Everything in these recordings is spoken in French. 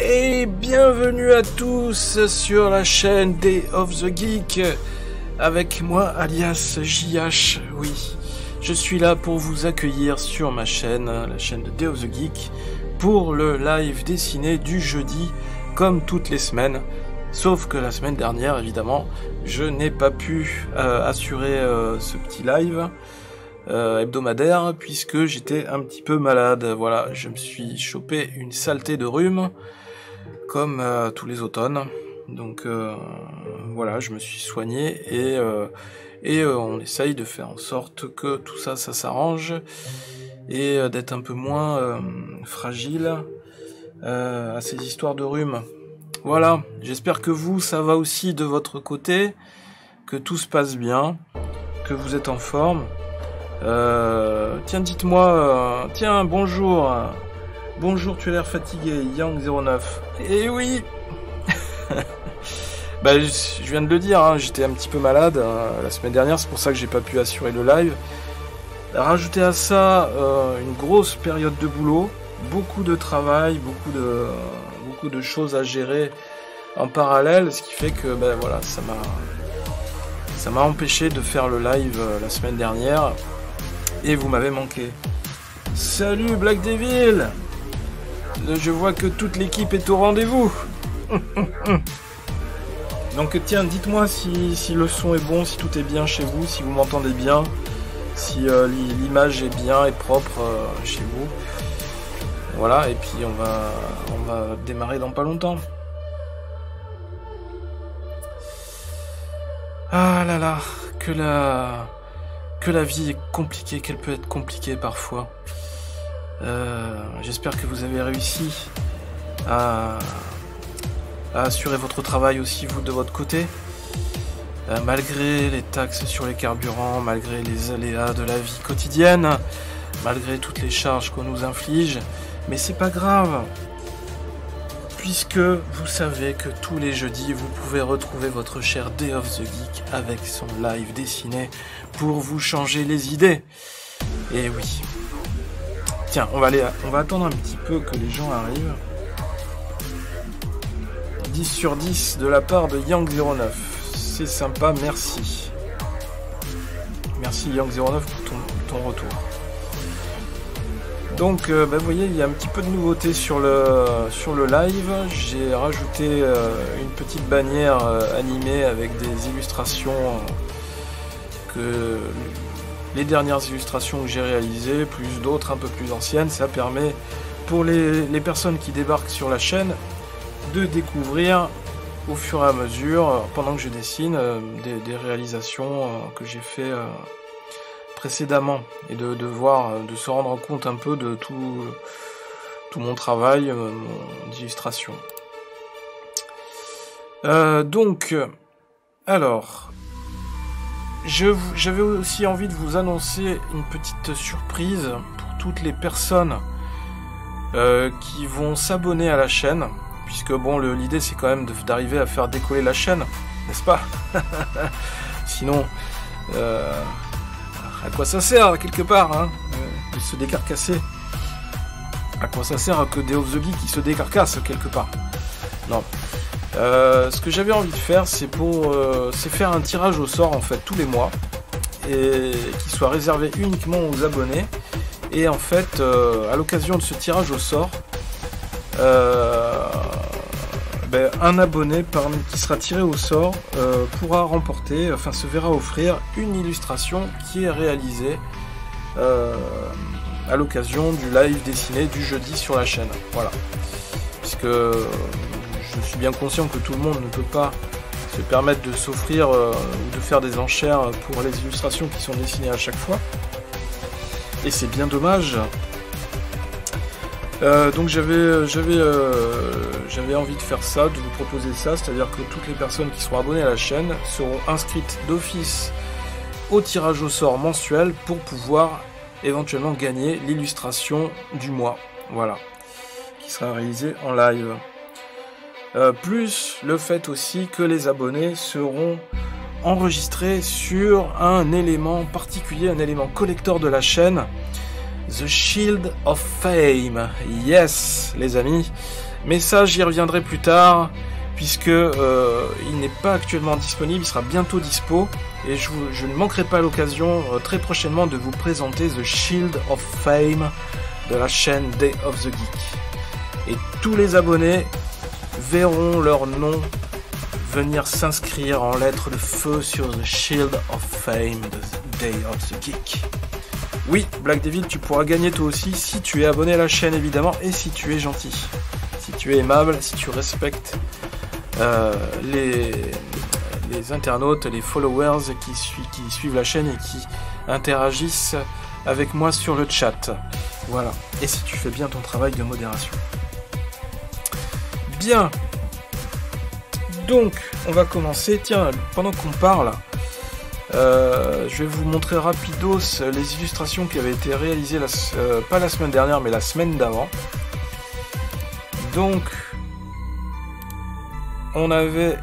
Et bienvenue à tous sur la chaîne Day of the Geek, avec moi alias JH, oui. Je suis là pour vous accueillir sur ma chaîne, la chaîne de Day of the Geek, pour le live dessiné du jeudi, comme toutes les semaines. Sauf que la semaine dernière, évidemment, je n'ai pas pu assurer ce petit live hebdomadaire, puisque j'étais un petit peu malade. Voilà, je me suis chopé une saleté de rhume, comme tous les automnes. Donc voilà, je me suis soigné et on essaye de faire en sorte que tout ça s'arrange et d'être un peu moins fragile à ces histoires de rhume. Voilà, j'espère que vous, ça va aussi de votre côté, que tout se passe bien, que vous êtes en forme. Tiens, dites-moi, tiens, bonjour, bonjour, tu as l'air fatigué, Yang09. Eh oui. Bah, je viens de le dire, hein, j'étais un petit peu malade la semaine dernière, c'est pour ça que j'ai pas pu assurer le live. Rajouter à ça une grosse période de boulot, beaucoup de travail, beaucoup de choses à gérer en parallèle, ce qui fait que ben voilà, ça m'a empêché de faire le live la semaine dernière et vous m'avez manqué. Salut Black Devil, je vois que toute l'équipe est au rendez-vous. Donc tiens, dites-moi si le son est bon, si tout est bien chez vous, si vous m'entendez bien, si l'image est bien et propre chez vous. Voilà, et puis on va démarrer dans pas longtemps. Ah là là, que la vie est compliquée, qu'elle peut être compliquée parfois. J'espère que vous avez réussi à assurer votre travail aussi, vous, de votre côté. Malgré les taxes sur les carburants, malgré les aléas de la vie quotidienne, malgré toutes les charges qu'on nous inflige. Mais c'est pas grave, puisque vous savez que tous les jeudis, vous pouvez retrouver votre cher Day of the Geek avec son live dessiné pour vous changer les idées. Et oui. Tiens, on va attendre un petit peu que les gens arrivent. 10 sur 10 de la part de Yang09. C'est sympa, merci. Merci Yang09 pour ton retour. Donc, vous voyez, il y a un petit peu de nouveauté sur le live. J'ai rajouté une petite bannière animée avec des illustrations que les dernières illustrations que j'ai réalisées, plus d'autres un peu plus anciennes. Ça permet pour les personnes qui débarquent sur la chaîne de découvrir au fur et à mesure, pendant que je dessine, des réalisations que j'ai fait précédemment, et de voir, de se rendre compte un peu de tout mon travail d'illustration. Donc, alors, j'avais aussi envie de vous annoncer une petite surprise pour toutes les personnes qui vont s'abonner à la chaîne, puisque bon, l'idée c'est quand même d'arriver à faire décoller la chaîne, n'est-ce pas? Sinon, à quoi ça sert, quelque part, hein, de se décarcasser? À quoi ça sert que Day of the Geek qui se décarcasse, quelque part? Non. Ce que j'avais envie de faire, c'est faire un tirage au sort, en fait, tous les mois, et qui soit réservé uniquement aux abonnés. Et en fait, à l'occasion de ce tirage au sort, un abonné qui sera tiré au sort pourra remporter, enfin se verra offrir une illustration qui est réalisée à l'occasion du live dessiné du jeudi sur la chaîne. Voilà. Puisque je suis bien conscient que tout le monde ne peut pas se permettre de s'offrir ou de faire des enchères pour les illustrations qui sont dessinées à chaque fois. Et c'est bien dommage. Donc j'avais envie de faire ça, de vous proposer ça, c'est-à-dire que toutes les personnes qui seront abonnées à la chaîne seront inscrites d'office au tirage au sort mensuel pour pouvoir éventuellement gagner l'illustration du mois, voilà, qui sera réalisée en live. Plus le fait aussi que les abonnés seront enregistrés sur un élément particulier, un élément collector de la chaîne, The Shield of Fame. Yes, les amis, Mais ça, j'y reviendrai plus tard, puisque il n'est pas actuellement disponible, il sera bientôt dispo, et je ne manquerai pas l'occasion très prochainement de vous présenter The Shield of Fame de la chaîne Day of the Geek. Et tous les abonnés verront leur nom venir s'inscrire en lettres de feu sur The Shield of Fame de Day of the Geek. Oui, Black Devil, tu pourras gagner toi aussi si tu es abonné à la chaîne évidemment, et si tu es gentil, si tu es aimable, si tu respectes les internautes, les followers qui suivent la chaîne et qui interagissent avec moi sur le chat. Voilà, et si tu fais bien ton travail de modération. Bien. Donc, on va commencer. Tiens, pendant qu'on parle, je vais vous montrer rapidos les illustrations qui avaient été réalisées, pas la semaine dernière, mais la semaine d'avant. Donc, on avait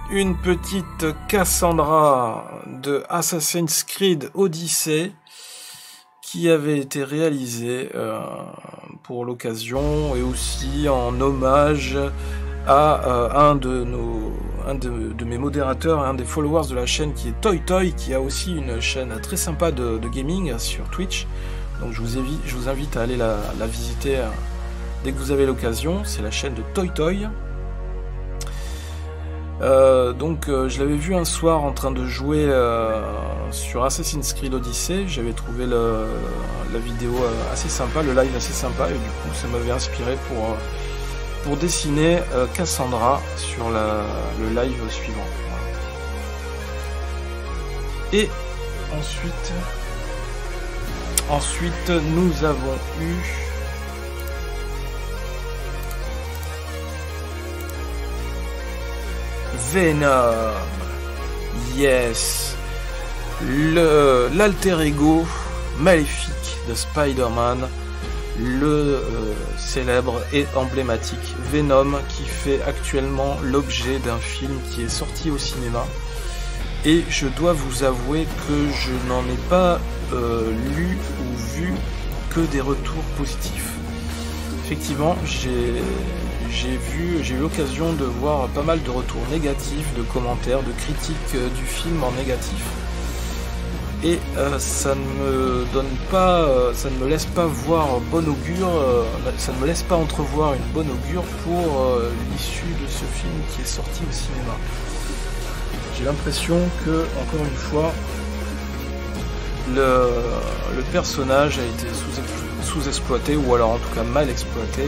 une petite Cassandra de Assassin's Creed Odyssey qui avait été réalisée pour l'occasion et aussi en hommage à un de mes modérateurs, un des followers de la chaîne qui est ToyToy, qui a aussi une chaîne très sympa de gaming sur Twitch. Donc je vous invite à aller la visiter dès que vous avez l'occasion. C'est la chaîne de ToyToy. Donc je l'avais vu un soir en train de jouer sur Assassin's Creed Odyssey. J'avais trouvé la vidéo assez sympa, le live assez sympa, et du coup ça m'avait inspiré pour dessiner Cassandra sur le live suivant. Voilà. Et ensuite nous avons eu Venom. Yes. L'alter ego maléfique de Spider-Man, le célèbre et emblématique Venom, qui fait actuellement l'objet d'un film qui est sorti au cinéma. Et je dois vous avouer que je n'en ai pas lu ou vu que des retours positifs. Effectivement, j'ai eu l'occasion de voir pas mal de retours négatifs, de commentaires, de critiques du film en négatif. Et ça ne me laisse pas voir bon augure, ça ne me laisse pas entrevoir une bonne augure pour l'issue de ce film qui est sorti au cinéma. J'ai l'impression que, encore une fois, le personnage a été sous-exploité, ou alors en tout cas mal exploité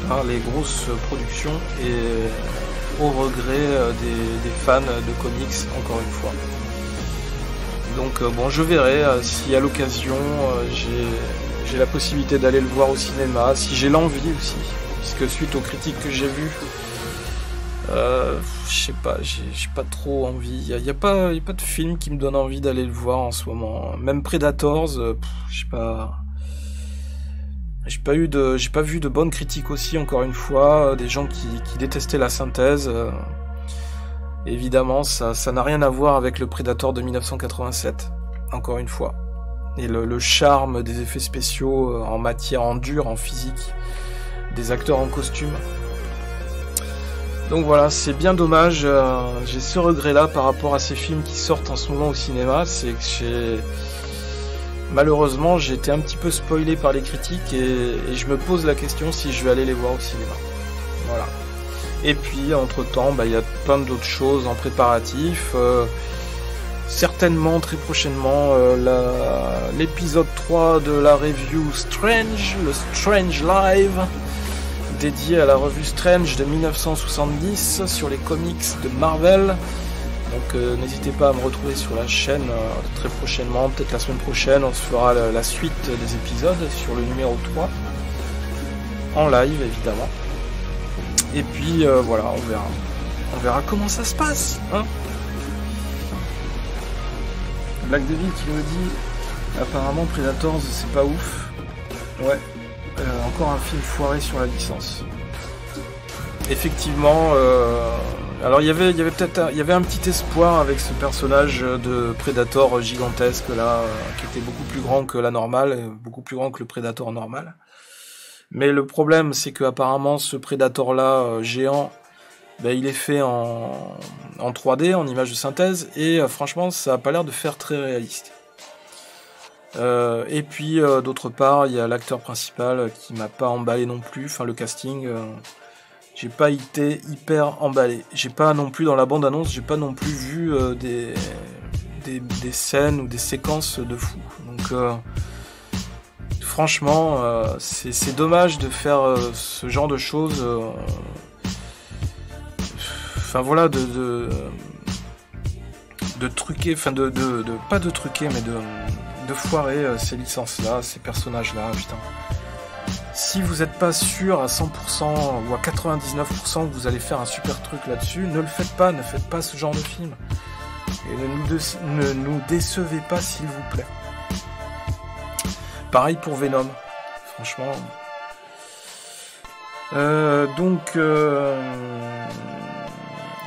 par les grosses productions, et au regret des fans de comics, encore une fois. Donc bon, je verrai si à l'occasion j'ai la possibilité d'aller le voir au cinéma, si j'ai l'envie aussi, puisque suite aux critiques que j'ai vues, je sais pas, j'ai pas trop envie. Il y a pas de film qui me donne envie d'aller le voir en ce moment. Même Predators, je sais pas. J'ai pas vu de bonnes critiques aussi, encore une fois, des gens qui détestaient la synthèse. Évidemment, ça n'a rien à voir avec le Predator de 1987, encore une fois. Et le charme des effets spéciaux en matière, en dur, en physique, des acteurs en costume. Donc voilà, c'est bien dommage, j'ai ce regret-là par rapport à ces films qui sortent en ce moment au cinéma, c'est que malheureusement j'ai été un petit peu spoilé par les critiques, et je me pose la question si je vais aller les voir au cinéma. Voilà. Et puis entre temps, il y a plein d'autres choses en préparatif, certainement très prochainement l'épisode 3 de la review Strange, le Strange Live, dédié à la revue Strange de 1970 sur les comics de Marvel. Donc n'hésitez pas à me retrouver sur la chaîne très prochainement, peut-être la semaine prochaine, on se fera la suite des épisodes sur le numéro 3, en live évidemment. Et puis voilà, on verra comment ça se passe, hein. Black Devil qui me dit apparemment Predators c'est pas ouf. Ouais. Encore un film foiré sur la licence. Effectivement, alors il y avait un petit espoir avec ce personnage de Predator gigantesque là, qui était beaucoup plus grand que la normale, beaucoup plus grand que le Predator normal. Mais le problème, c'est que apparemment ce Predator-là géant, il est fait en 3D, en image de synthèse, et franchement, ça n'a pas l'air de faire très réaliste. Et puis, d'autre part, il y a l'acteur principal qui m'a pas emballé non plus. Enfin, le casting, j'ai pas été hyper emballé. J'ai pas non plus, dans la bande-annonce, j'ai pas non plus vu des scènes ou des séquences de fou. Donc, franchement, c'est dommage de faire ce genre de choses. Enfin voilà, de truquer, enfin pas de truquer, mais de foirer ces licences-là, ces personnages-là, putain. Si vous n'êtes pas sûr à 100% ou à 99% que vous allez faire un super truc là-dessus, ne le faites pas, ne faites pas ce genre de film. Et ne nous décevez pas, s'il vous plaît. Pareil pour Venom, franchement.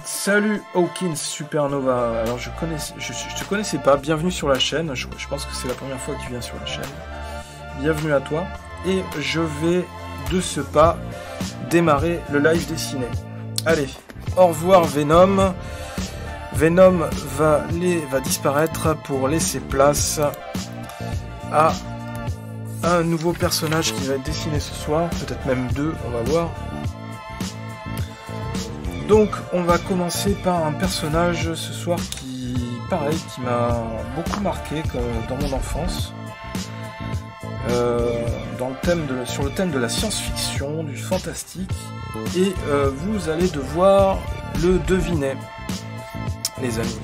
Salut Hawkins Supernova. Alors je te connaissais pas. Bienvenue sur la chaîne. Je pense que c'est la première fois que tu viens sur la chaîne. Bienvenue à toi. Et je vais de ce pas démarrer le live dessiné. Allez, au revoir Venom. Venom va disparaître pour laisser place à un nouveau personnage qui va être dessiné ce soir, peut-être même deux, on va voir. Donc on va commencer par un personnage ce soir qui m'a beaucoup marqué dans mon enfance, sur le thème de la science-fiction, du fantastique, et vous allez devoir le deviner, les amis.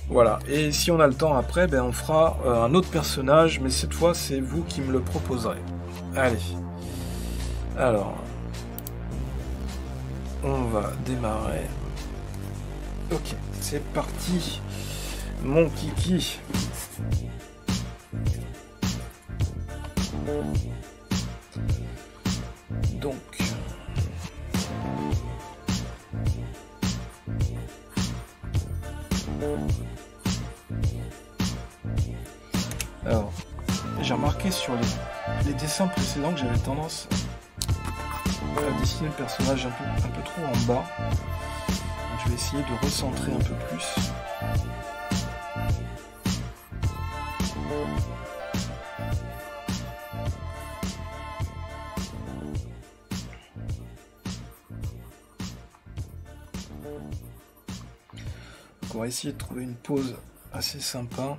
Voilà, et si on a le temps après, on fera un autre personnage, mais cette fois c'est vous qui me le proposerez. Allez, alors, on va démarrer. Ok, c'est parti, mon kiki. Donc, alors, j'ai remarqué sur les dessins précédents que j'avais tendance à dessiner le personnage un peu trop en bas. Donc, je vais essayer de recentrer un peu plus. Donc, on va essayer de trouver une pose assez sympa.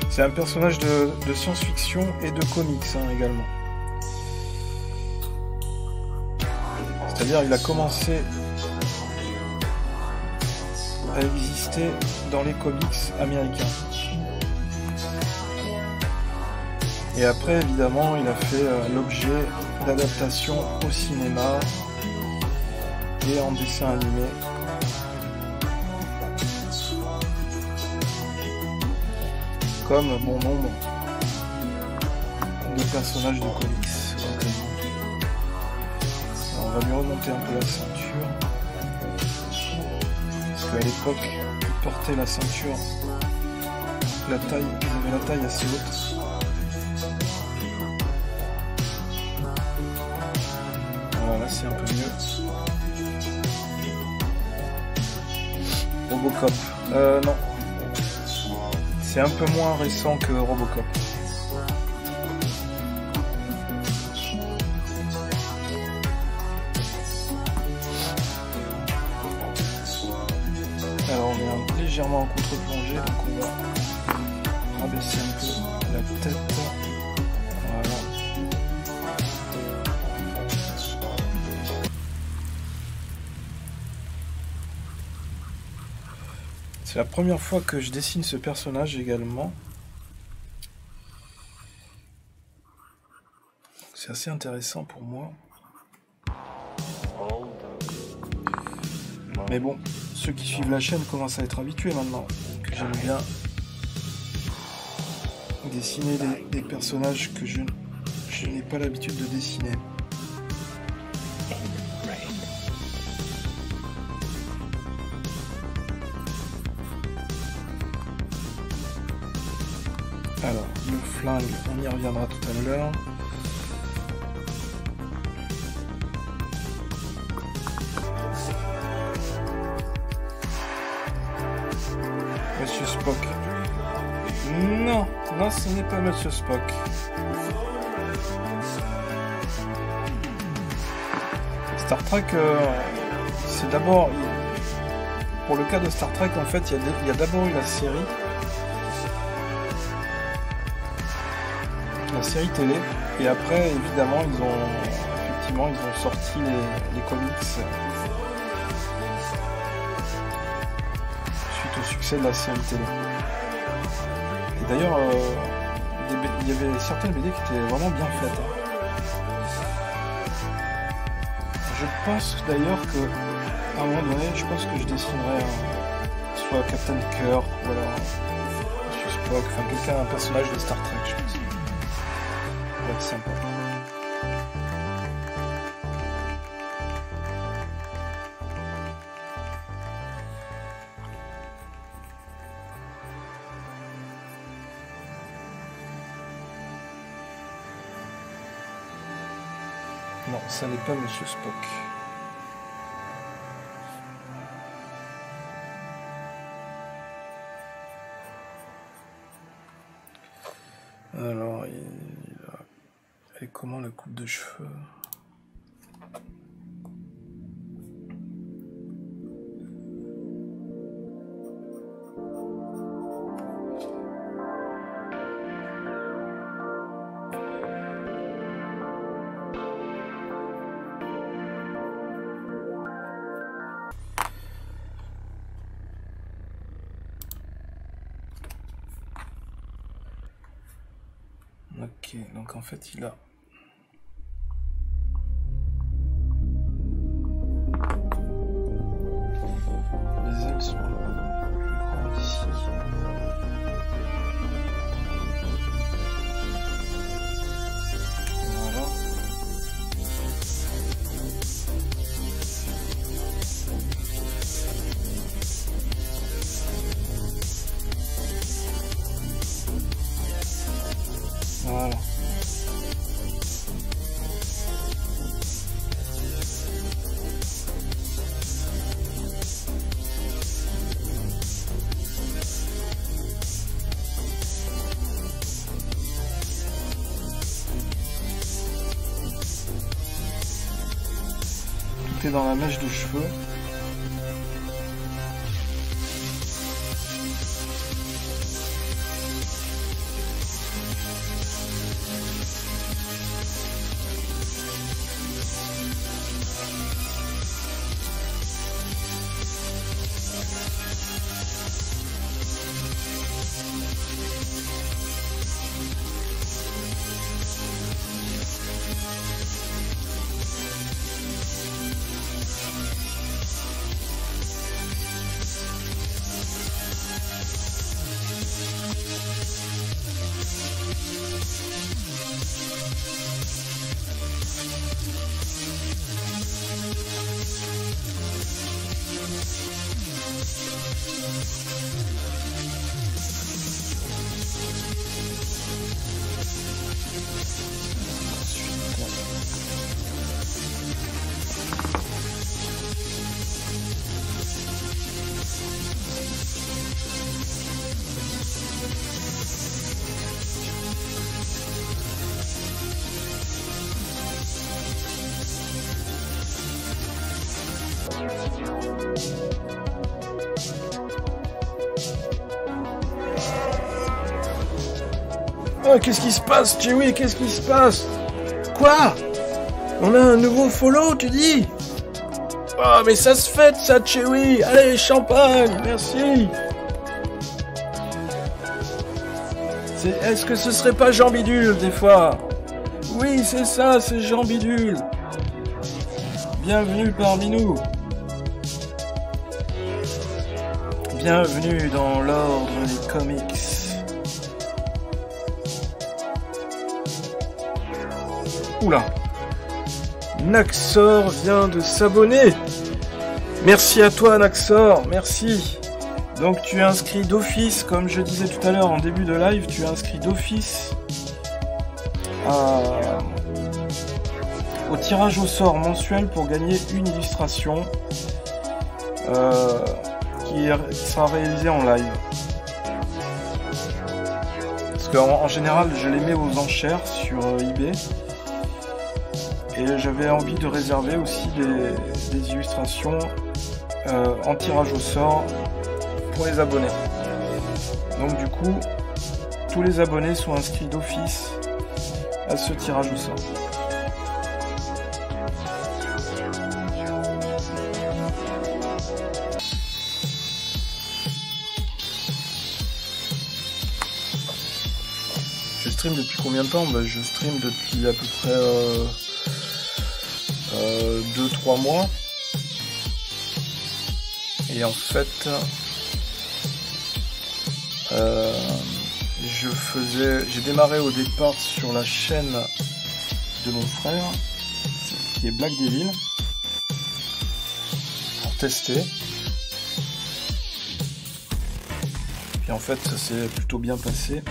C'est un personnage de science-fiction et de comics également. C'est-à-dire il a commencé à exister dans les comics américains. Et après, évidemment, il a fait l'objet d'adaptations au cinéma et en dessin animé. Comme bon nombre de personnages de comics. Alors, on va lui remonter un peu la ceinture. Parce qu'à l'époque, il portait la ceinture, ils avaient la taille assez haute. Voilà, là c'est un peu mieux. Robocop. Non. C'est un peu moins récent que Robocop. légèrement en contre-plongée, donc on va rabaisser un peu la tête. Voilà. C'est la première fois que je dessine ce personnage également. C'est assez intéressant pour moi. Mais bon, ceux qui suivent la chaîne commencent à être habitués maintenant. Que j'aime bien dessiner des personnages que je n'ai pas l'habitude de dessiner. Alors, le flingue, on y reviendra tout à l'heure. Monsieur Spock. Non, non, ce n'est pas Monsieur Spock. Star Trek, c'est d'abord... Pour le cas de Star Trek, en fait, il y a d'abord eu la série télé, et après, évidemment, ils ont sorti les comics suite au succès de la série télé. Et d'ailleurs, il y avait certaines BD qui étaient vraiment bien faites. Je pense d'ailleurs que, à un moment donné, je pense que je dessinerai soit Captain Kirk, ou alors Monsieur Spock, enfin un personnage de Star Trek, je pense. Ça va être sympa. Non, ça n'est pas Monsieur Spock. Alors, et comment la coupe de cheveux? Ok, donc en fait il a... Les ailes sont plus grandes ici. Voilà. Voilà. Tout est dans la mèche de cheveux. quoi? Qu'est-ce qui se passe, Chewie? Qu'est-ce qui se passe? Quoi? On a un nouveau follow, tu dis? Oh, mais ça se fête, ça, Chewie! Allez, champagne! Merci! Est-ce que ce serait pas Jean Bidule, des fois? Oui, c'est ça, c'est Jean Bidule! Bienvenue parmi nous! Bienvenue dans l'ordre des comics. Oula! Naxor vient de s'abonner. Merci à toi, Naxor, merci. Donc tu es inscrit d'office, comme je disais tout à l'heure en début de live, tu es inscrit d'office au tirage au sort mensuel pour gagner une illustration qui sera réalisée en live. Parce qu'en général, je les mets aux enchères sur eBay. Et j'avais envie de réserver aussi des illustrations en tirage au sort pour les abonnés. Donc du coup, tous les abonnés sont inscrits d'office à ce tirage au sort. Je stream depuis combien de temps? Je stream depuis à peu près 2-3 mois. Et en fait j'ai démarré au départ sur la chaîne de mon frère qui est Black Devil pour tester. Puis en fait ça s'est plutôt bien passé,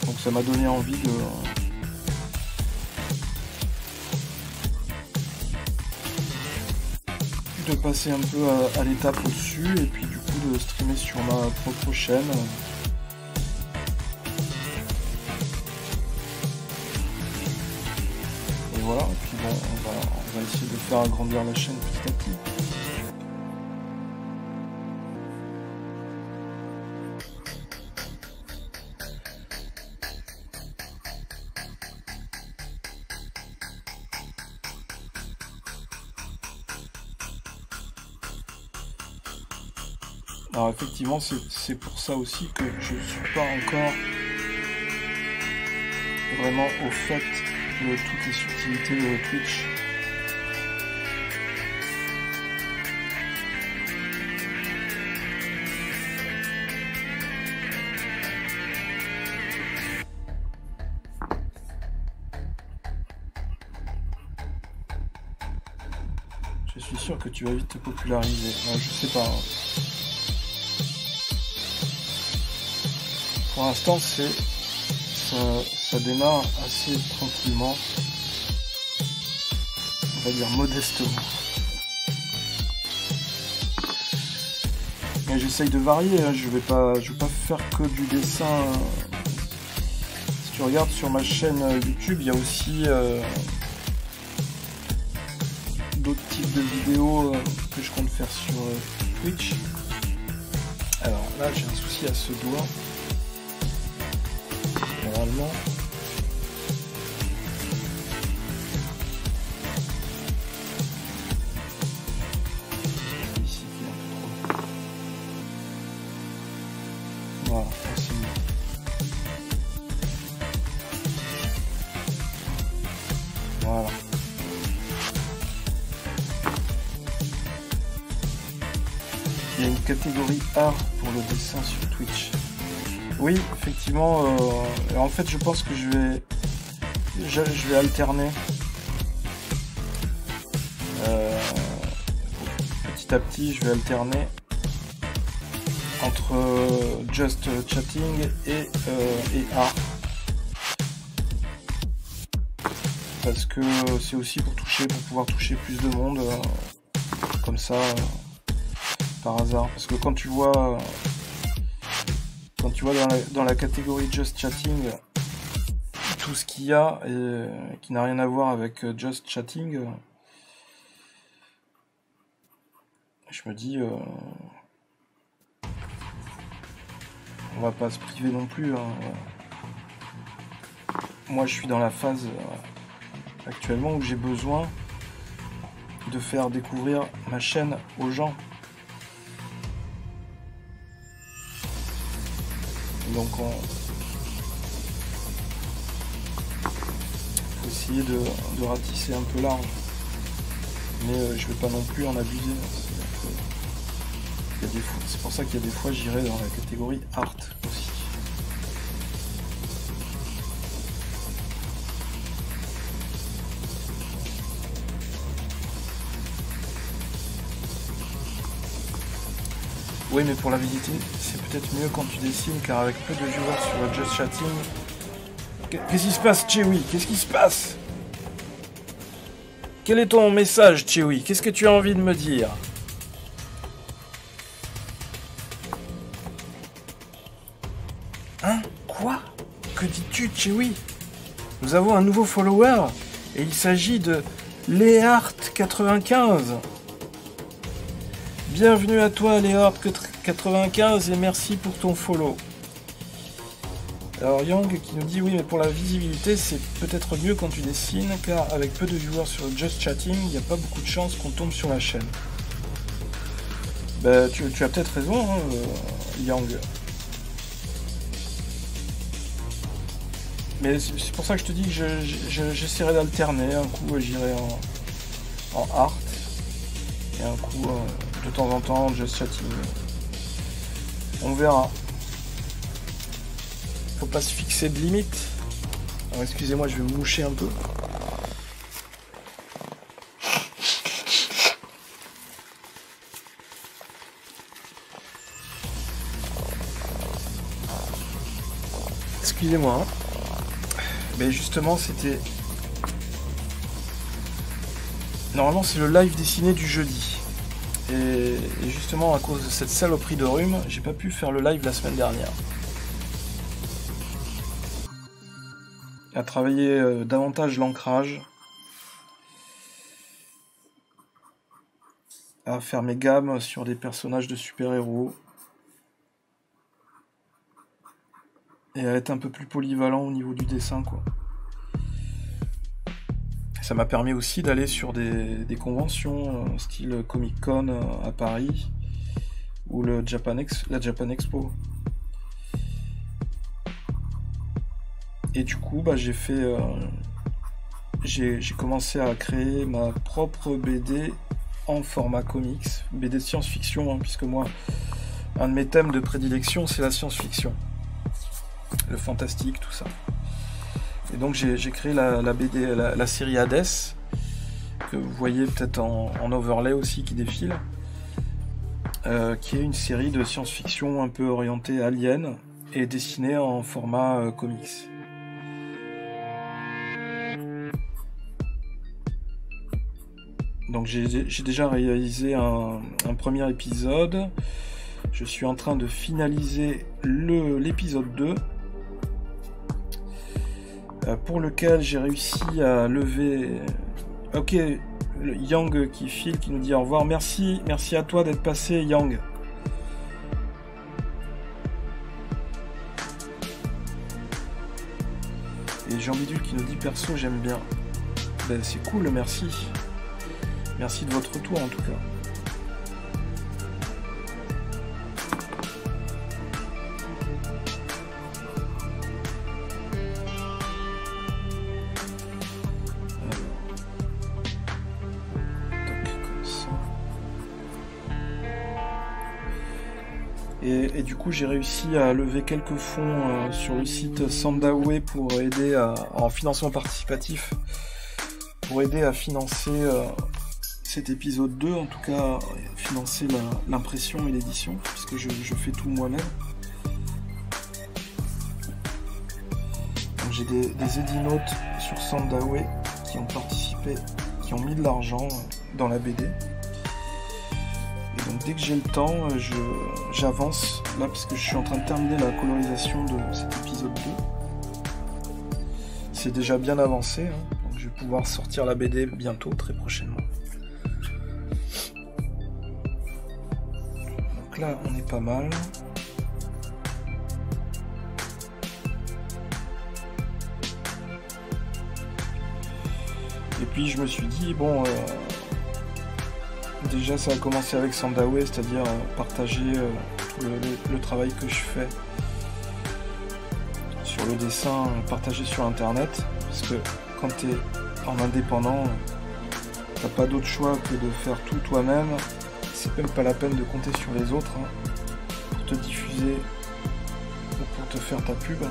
donc ça m'a donné envie de passer un peu à l'étape au-dessus et puis du coup de streamer sur ma propre chaîne. Et voilà, et puis bon, on va essayer de faire agrandir la chaîne petit à petit. Alors effectivement, c'est pour ça aussi que je ne suis pas encore vraiment au fait de toutes les subtilités de Twitch. Je suis sûr que tu vas vite te populariser. Non, je sais pas. Pour l'instant, ça démarre assez tranquillement, on va dire modestement. Mais j'essaye de varier, hein. Je vais pas faire que du dessin. Si tu regardes sur ma chaîne YouTube, il y a aussi d'autres types de vidéos que je compte faire sur Twitch. Alors là, j'ai un souci à ce doigt. Normalement, ici qui est un peu trop. Voilà, facilement. Voilà. Il y a une catégorie art pour le dessin sur Twitch. Oui, effectivement, en fait je pense que je vais alterner petit à petit, je vais alterner entre just chatting et art, parce que c'est aussi pour pouvoir toucher plus de monde comme ça par hasard, parce que quand tu vois dans la catégorie Just Chatting, tout ce qu'il y a et qui n'a rien à voir avec Just Chatting, je me dis On va pas se priver non plus. Hein. Moi, je suis dans la phase actuellement où j'ai besoin de faire découvrir ma chaîne aux gens. Donc, faut essayer de ratisser un peu large. Mais je vais pas non plus en abuser. C'est pour ça qu'il y a des fois j'irai dans la catégorie art aussi. Oui, mais pour la visiter, c'est peut-être mieux quand tu dessines, car avec peu de viewers sur le Just Chatting... Qu'est-ce qui se passe, Chewy? Qu'est-ce qui se passe? Quel est ton message, Chewy? Qu'est-ce que tu as envie de me dire? Hein? Quoi? Que dis-tu, Chewy? Nous avons un nouveau follower, et il s'agit de Léart95. Bienvenue à toi, Léart95, et merci pour ton follow. Alors Yang qui nous dit oui, mais pour la visibilité c'est peut-être mieux quand tu dessines, car avec peu de viewers sur le Just Chatting, il n'y a pas beaucoup de chances qu'on tombe sur la chaîne. Bah, tu as peut-être raison, hein, Yang. Mais c'est pour ça que je te dis que j'essaierai d'alterner. Un coup j'irai en art, et un coup de temps en temps Just Chatting. On verra. Faut pas se fixer de limite. Alors excusez-moi, je vais me moucher un peu. Excusez-moi. Hein. Mais justement, c'était... Normalement, c'est le live dessiné du jeudi. Et justement, à cause de cette saloperie de rhume, j'ai pas pu faire le live la semaine dernière. À travailler davantage l'ancrage, à faire mes gammes sur des personnages de super-héros, et à être un peu plus polyvalent au niveau du dessin, quoi. Ça m'a permis aussi d'aller sur des conventions, style Comic-Con à Paris, ou la Japan Expo. Et du coup, bah, j'ai commencé à créer ma propre BD en format comics, BD de science-fiction, hein, puisque moi, un de mes thèmes de prédilection, c'est la science-fiction, le fantastique, tout ça. Et donc j'ai créé la BD, la série Hades, que vous voyez peut-être en overlay aussi qui défile, qui est une série de science-fiction un peu orientée alien et dessinée en format comics. Donc j'ai déjà réalisé un premier épisode. Je suis en train de finaliser l'épisode 2, pour lequel j'ai réussi à lever... Ok, Yang qui file, qui nous dit au revoir. Merci à toi d'être passé, Yang. Et Jean Bidule qui nous dit perso j'aime bien. Ben, c'est cool, merci. Merci de votre retour en tout cas. Et du coup j'ai réussi à lever quelques fonds sur le site Sandaway pour aider en financement participatif, pour aider à financer cet épisode 2, en tout cas financer l'impression et l'édition, puisque je fais tout moi-même. J'ai des édinotes sur Sandaway qui ont participé, qui ont mis de l'argent dans la BD. Et donc dès que j'ai le temps, j'avance là, parce que je suis en train de terminer la colorisation de cet épisode 2. C'est déjà bien avancé, hein, donc je vais pouvoir sortir la BD bientôt, très prochainement. Donc là, on est pas mal. puis je me suis dit, bon, déjà ça a commencé avec Sandawe, c'est-à-dire partager tout le travail que je fais sur le dessin, partager sur internet, parce que quand tu es en indépendant, t'as pas d'autre choix que de faire tout toi-même. C'est même pas la peine de compter sur les autres pour te diffuser ou pour te faire ta pub.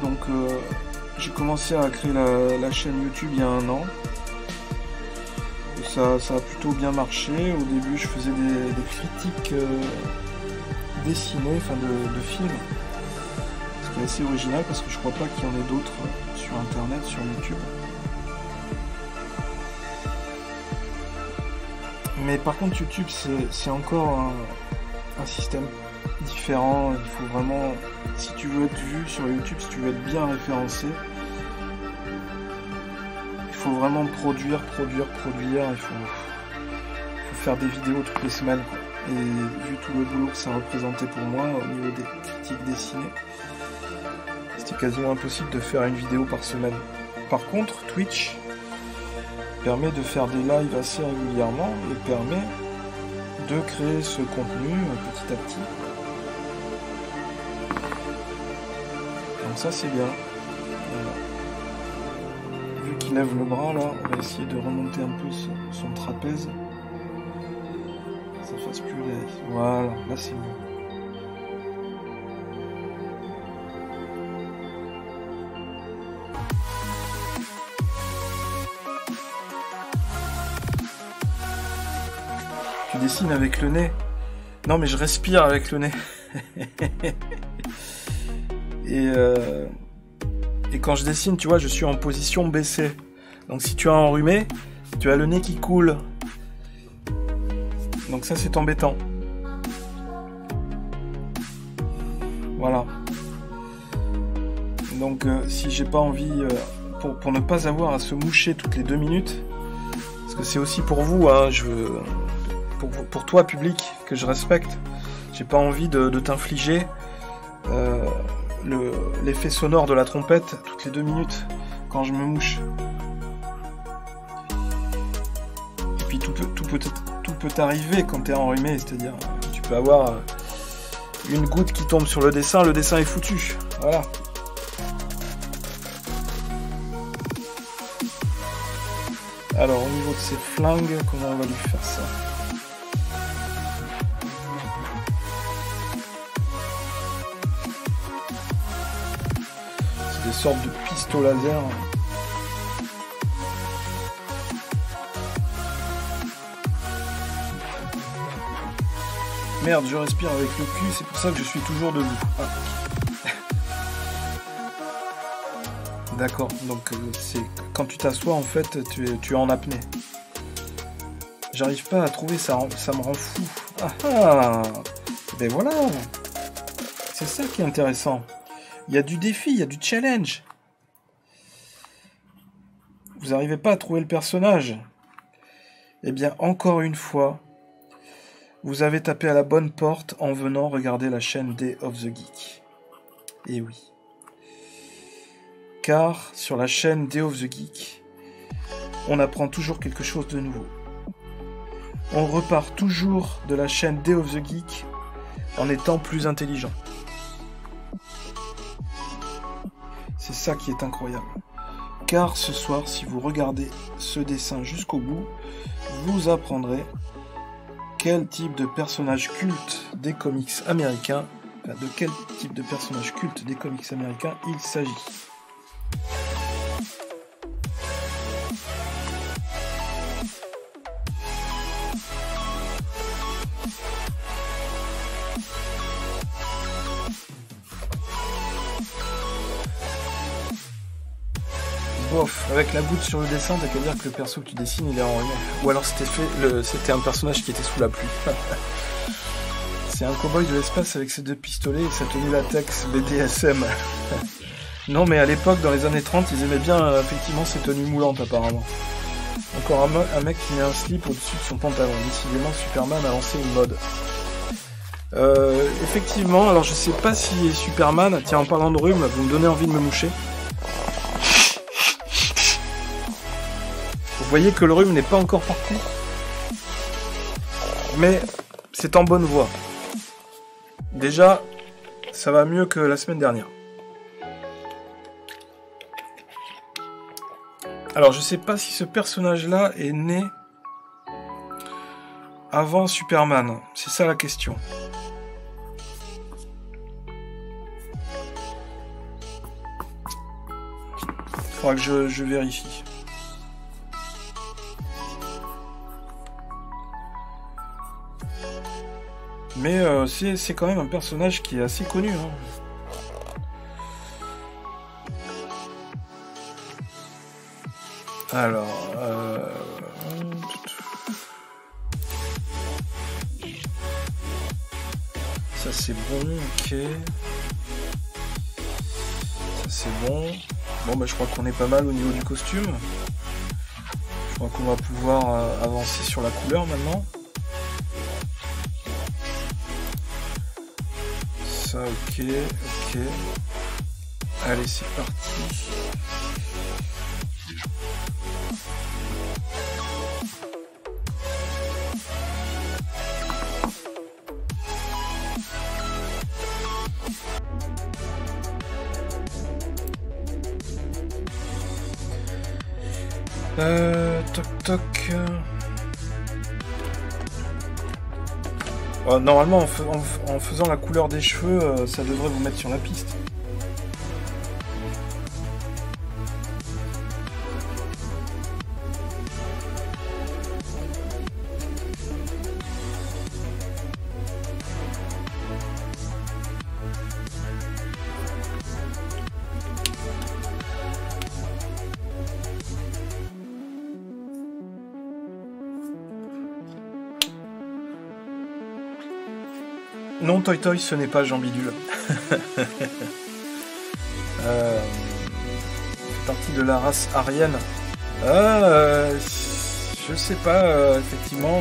Donc j'ai commencé à créer la chaîne YouTube il y a 1 an. Et ça a plutôt bien marché. Au début je faisais des critiques dessinées, enfin de films. Ce qui est assez original parce que je crois pas qu'il y en ait d'autres sur internet, sur YouTube. Mais par contre YouTube c'est encore un système différent. Il faut vraiment, si tu veux être vu sur YouTube, si tu veux être bien référencé, il faut vraiment produire. Il faut faire des vidéos toutes les semaines, quoi. Et vu tout le boulot que ça représentait pour moi au niveau des critiques dessinées, c'était quasiment impossible de faire une vidéo par semaine. Par contre, Twitch permet de faire des lives assez régulièrement et permet de créer ce contenu petit à petit. Donc ça c'est bien. Voilà. Vu qu'il lève le bras là, on va essayer de remonter un peu son trapèze. Ça fasse plus les... Voilà, là c'est mieux. Tu dessines avec le nez? Non mais je respire avec le nez. Et quand je dessine, tu vois, je suis en position baissée. Donc si tu as enrhumé, tu as le nez qui coule. Donc ça c'est embêtant. Voilà. Donc si j'ai pas envie, pour ne pas avoir à se moucher toutes les 2 minutes, parce que c'est aussi pour vous, hein, pour toi public que je respecte, j'ai pas envie de t'infliger l'effet sonore de la trompette toutes les 2 minutes quand je me mouche. Et puis tout peut arriver quand t'es enrhumé, c'est-à-dire tu peux avoir une goutte qui tombe sur le dessin est foutu. Voilà. Alors au niveau de ces flingues, comment on va lui faire ça? C'est des sortes de pistons laser. Merde, je respire avec le cul, c'est pour ça que je suis toujours debout. Ah. D'accord, donc c'est quand tu t'assois en fait, tu es en apnée. J'arrive pas à trouver, ça me rend fou. Ah ah. Ben voilà. C'est ça qui est intéressant. Il y a du défi, il y a du challenge. Vous n'arrivez pas à trouver le personnage? Eh bien, encore une fois, vous avez tapé à la bonne porte en venant regarder la chaîne Day of the Geek. Et oui. Car sur la chaîne Day of the Geek, on apprend toujours quelque chose de nouveau. On repart toujours de la chaîne Day of the Geek en étant plus intelligent. C'est ça qui est incroyable. Car ce soir, si vous regardez ce dessin jusqu'au bout, vous apprendrez quel type de personnage culte des comics américains, enfin, de quel type de personnage culte des comics américains il s'agit. Bof, avec la goutte sur le dessin, t'as qu'à dire que le perso que tu dessines, il est enrhumé. Ou alors c'était un personnage qui était sous la pluie. C'est un cow-boy de l'espace avec ses 2 pistolets et sa tenue latex BDSM. Non, mais à l'époque, dans les années 30, ils aimaient bien effectivement ces tenues moulantes apparemment. Encore un mec qui met un slip au-dessus de son pantalon. Décidément, Superman a lancé une mode. Effectivement, alors je sais pas si Superman... Tiens, en parlant de rhume, vous me donnez envie de me moucher. voyez que le rhume n'est pas encore parti, mais c'est en bonne voie. Déjà, ça va mieux que la semaine dernière. Alors, je sais pas si ce personnage-là est né avant Superman. C'est ça la question. Faudra que je vérifie. Mais c'est quand même un personnage qui est assez connu. Hein. Alors... ça c'est bon, ok. Ça c'est bon. Bon bah je crois qu'on est pas mal au niveau du costume. Je crois qu'on va pouvoir avancer sur la couleur maintenant. Ça ok, ok. Allez c'est parti. Toc toc. Normalement, en faisant la couleur des cheveux, ça devrait vous mettre sur la piste. Non, Toy Toy, ce n'est pas Jean Bidule. Partie de la race aryenne. Je sais pas, effectivement,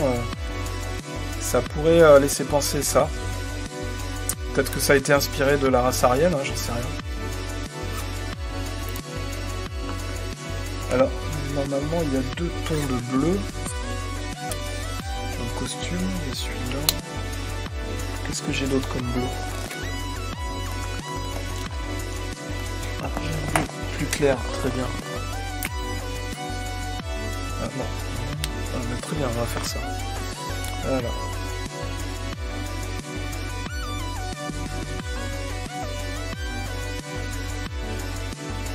ça pourrait laisser penser ça. Peut-être que ça a été inspiré de la race aryenne, hein, j'en sais rien. Alors, normalement, il y a 2 tons de bleu dans le costume, et celui-là. Qu'est-ce que j'ai d'autre comme bleu? Ah, j'ai un bleu plus clair, très bien. Ah non. Ah, mais très bien, on va faire ça. Voilà.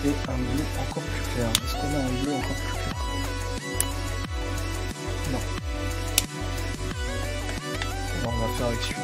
Et un bleu encore plus clair. Est-ce qu'on a un bleu encore plus clair? Non. Alors on va faire avec celui-là.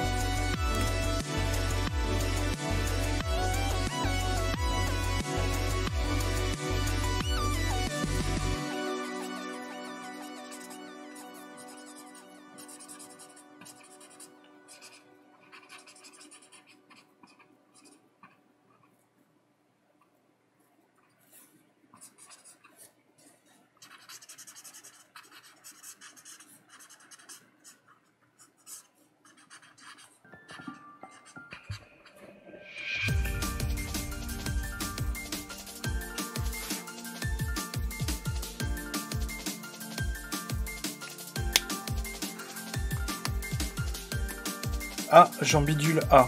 Ah, Jean Bidule A.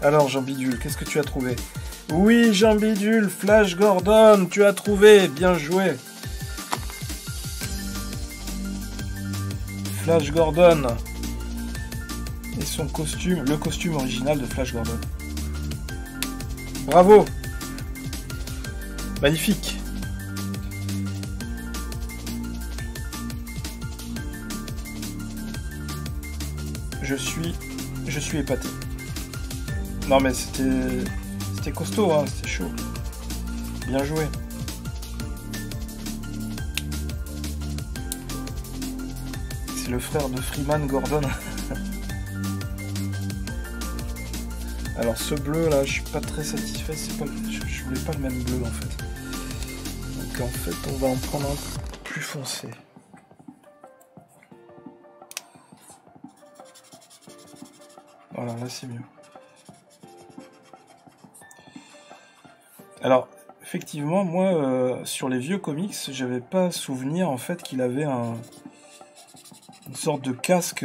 Alors, Jean Bidule, qu'est-ce que tu as trouvé? Oui, Jean Bidule, Flash Gordon, tu as trouvé, bien joué. Flash Gordon. Et son costume, le costume original de Flash Gordon. Bravo. Magnifique. Je suis épaté. Non mais c'était costaud, hein, c'était chaud. Bien joué. C'est le frère de Freeman Gordon. Alors ce bleu là, je suis pas très satisfait. Je voulais pas le même bleu en fait. Donc en fait, on va en prendre un plus foncé. Voilà, là c'est mieux. Alors, Effectivement, moi, sur les vieux comics, j'avais pas souvenir en fait qu'il avait une sorte de casque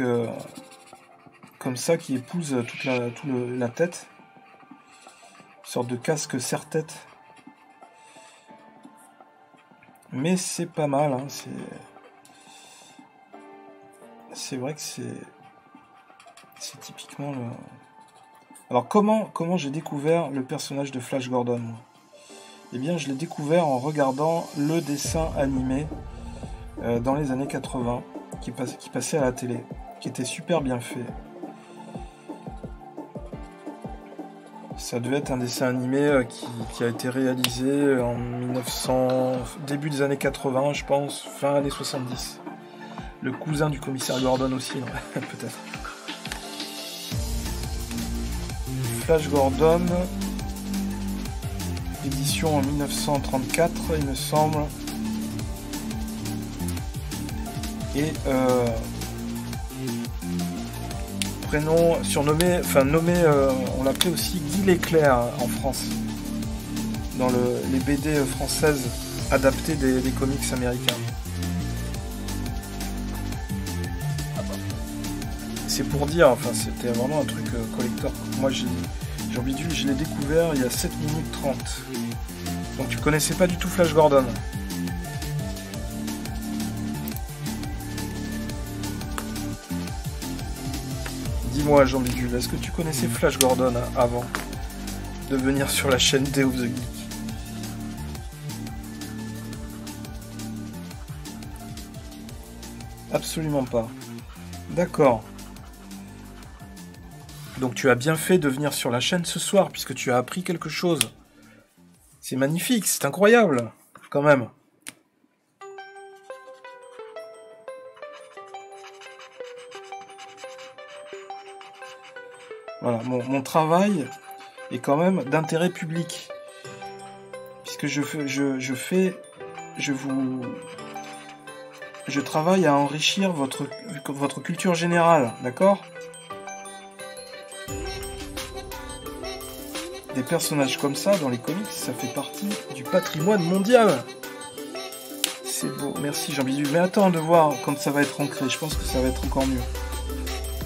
comme ça qui épouse toute la tête. Une sorte de casque serre-tête. Mais c'est pas mal, hein, c'est vrai que c'est typiquement le... Alors comment j'ai découvert le personnage de Flash Gordon, moi ? Eh bien, je l'ai découvert en regardant le dessin animé dans les années 80 qui passait à la télé, qui était super bien fait. Ça devait être un dessin animé qui a été réalisé en 1900, début des années 80, je pense, fin années 70. Le cousin du commissaire Gordon aussi, peut-être. Flash Gordon, édition en 1934, il me semble. Et prénom surnommé, nommé, on l'appelait aussi Guy L'Éclair en France, dans les BD françaises adaptées des comics américains. C'est pour dire, c'était vraiment un truc collector. Moi, je l'ai découvert il y a 7 minutes 30. Donc tu connaissais pas du tout Flash Gordon. Dis-moi, Jean Bidule, est-ce que tu connaissais Flash Gordon avant de venir sur la chaîne Day of the Geek? Absolument pas. D'accord. Donc tu as bien fait de venir sur la chaîne ce soir, puisque tu as appris quelque chose. C'est magnifique, c'est incroyable, quand même. Voilà, mon travail est quand même d'intérêt public. Puisque je travaille à enrichir votre culture générale, d'accord ? Des personnages comme ça dans les comics, ça fait partie du patrimoine mondial. C'est beau, merci Jean Bidu. Mais attends de voir quand ça va être ancré, je pense que ça va être encore mieux.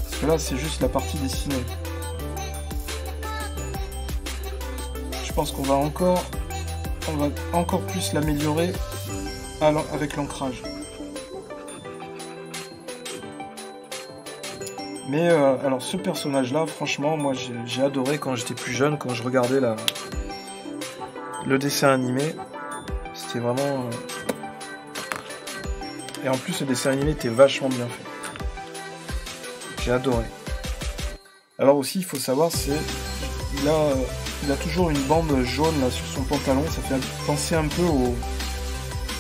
Parce que là, c'est juste la partie dessinée. Je pense qu'on va encore plus l'améliorer avec l'ancrage. Mais alors ce personnage-là, franchement, moi j'ai adoré quand j'étais plus jeune, quand je regardais le dessin animé. C'était vraiment... Et en plus, le dessin animé était vachement bien fait. J'ai adoré. Alors aussi, il faut savoir, il a toujours une bande jaune là sur son pantalon. Ça fait penser un peu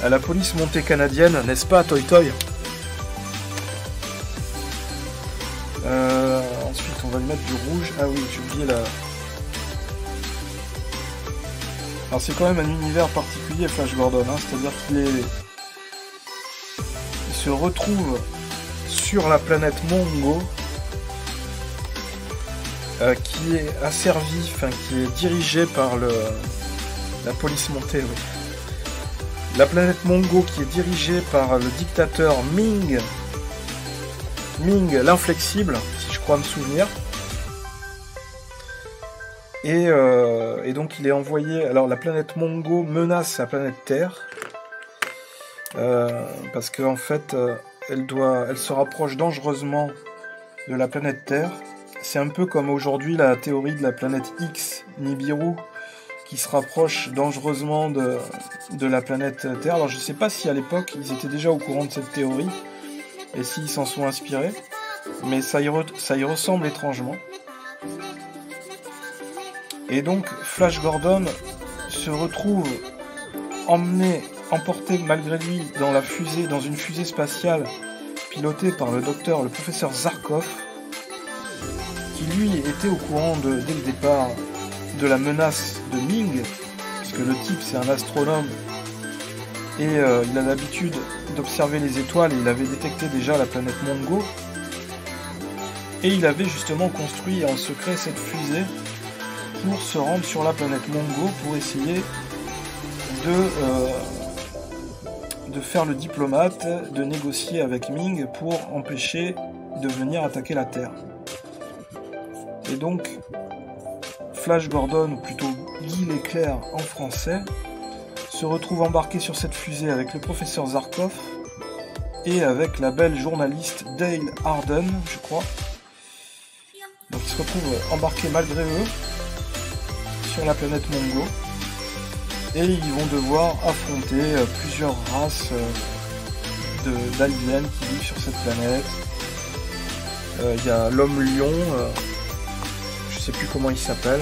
à la police montée canadienne, n'est-ce pas, Toy Toy ? Ensuite, on va lui mettre du rouge. Ah oui, j'ai oublié la... Alors c'est quand même un univers particulier, Flash Gordon, hein, c'est-à-dire il se retrouve sur la planète Mongo, qui est asservie, qui est dirigée par la police montée, oui. La planète Mongo qui est dirigée par le dictateur Ming l'inflexible, si je crois me souvenir. Et donc il est envoyé... Alors la planète Mongo menace la planète Terre, parce qu'en fait elle se rapproche dangereusement de la planète Terre. C'est un peu comme aujourd'hui la théorie de la planète X, Nibiru, qui se rapproche dangereusement de la planète Terre. Alors je sais pas si à l'époque ils étaient déjà au courant de cette théorie, et s'ils s'en sont inspirés, mais ça y ressemble étrangement. Et donc Flash Gordon se retrouve emporté malgré lui dans une fusée spatiale pilotée par le professeur Zarkov, qui lui était au courant dès le départ de la menace de Ming, puisque le type c'est un astronome et il a l'habitude d'observer les étoiles, et il avait détecté déjà la planète Mongo, et il avait justement construit en secret cette fusée pour se rendre sur la planète Mongo pour essayer de faire le diplomate, de négocier avec Ming pour empêcher de venir attaquer la Terre. Et donc, Flash Gordon, ou plutôt Guy Leclerc en français, se retrouve embarqué sur cette fusée avec le professeur Zarkov et avec la belle journaliste Dale Arden, je crois. Donc ils se retrouvent embarqués malgré eux sur la planète Mongo. Et ils vont devoir affronter plusieurs races d'aliens qui vivent sur cette planète. Il y a l'homme lion, je sais plus comment il s'appelle.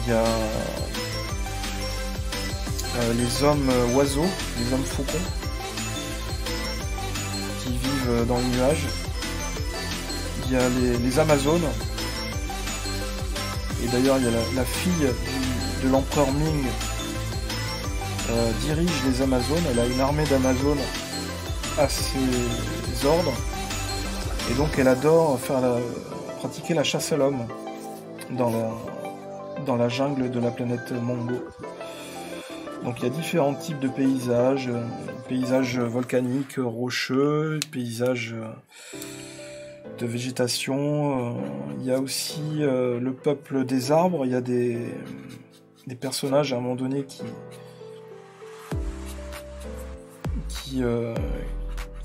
Il y a les hommes oiseaux, les hommes faucons, qui vivent dans les nuages. Il y a les Amazones. Et d'ailleurs, il y a la fille de l'empereur Ming dirige les Amazones. Elle a une armée d'Amazones à ses ordres. Et donc, elle adore pratiquer la chasse à l'homme dans la jungle de la planète Mongo. Donc, il y a différents types de paysages. Paysages volcaniques, rocheux, paysages de végétation. Il y a aussi le peuple des arbres. Il y a des personnages à un moment donné qui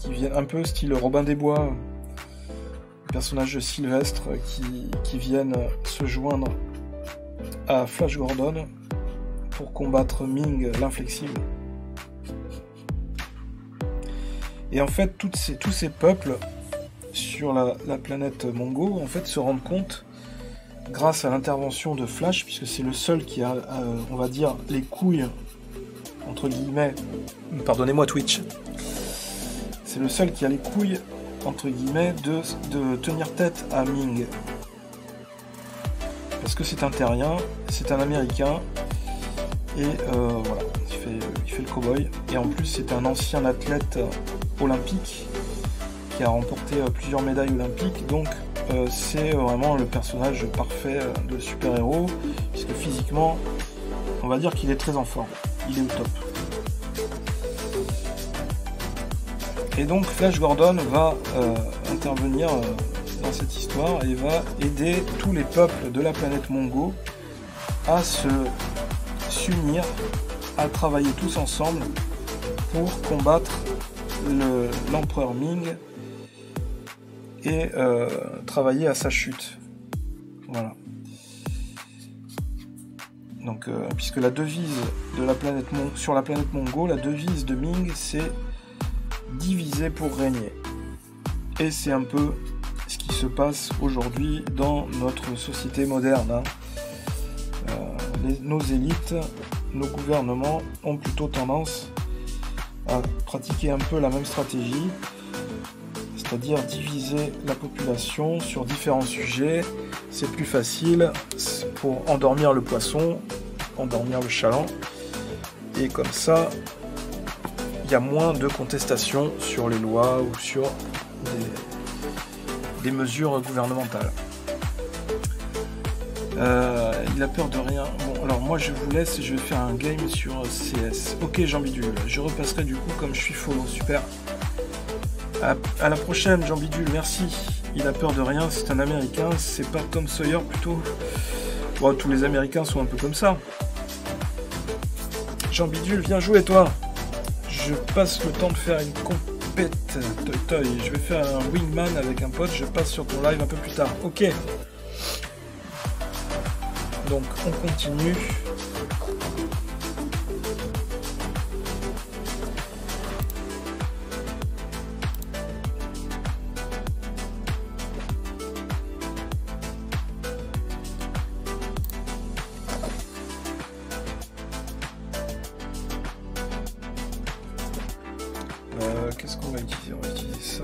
viennent un peu style Robin des Bois, des personnages sylvestres qui viennent se joindre à Flash Gordon pour combattre Ming l'inflexible. Et en fait, tous ces peuples sur la planète Mongo en fait se rendent compte, grâce à l'intervention de Flash, puisque c'est le seul qui a, on va dire, les couilles, entre guillemets, pardonnez-moi Twitch, c'est le seul qui a les couilles, entre guillemets, de tenir tête à Ming. Parce que c'est un terrien, c'est un américain, et voilà, il fait le cow-boy, et en plus c'est un ancien athlète olympique, qui a remporté plusieurs médailles olympiques, donc c'est vraiment le personnage parfait de super-héros, puisque physiquement, on va dire qu'il est très en forme, il est au top. Et donc Flash Gordon va intervenir dans cette histoire et va aider tous les peuples de la planète Mongo à s'unir, à travailler tous ensemble pour combattre l'empereur Ming et travailler à sa chute. Voilà. Donc, puisque la devise de la planète sur la planète Mongo, la devise de Ming, c'est diviser pour régner. Et c'est un peu ce qui se passe aujourd'hui dans notre société moderne. Hein. Nos élites, nos gouvernements ont plutôt tendance à pratiquer un peu la même stratégie, c'est-à-dire diviser la population sur différents sujets. C'est plus facile pour endormir le poisson, endormir le chaland, et comme ça, il y a moins de contestations sur les lois ou sur des mesures gouvernementales. Il a peur de rien. Bon, alors moi je vous laisse et je vais faire un game sur CS. Ok, Jean Bidule, je repasserai du coup comme je suis follow, super. À la prochaine, Jean Bidule, merci. Il a peur de rien, c'est un américain, c'est pas Tom Sawyer plutôt. Bon, tous les américains sont un peu comme ça. Jean Bidule, viens jouer toi. Je passe le temps de faire une compète. Toy. Je vais faire un wingman avec un pote, je passe sur ton live un peu plus tard. Ok. Donc on continue. Qu'est-ce qu'on va utiliser? On va utiliser ça.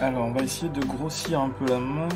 Alors, on va essayer de grossir un peu la main.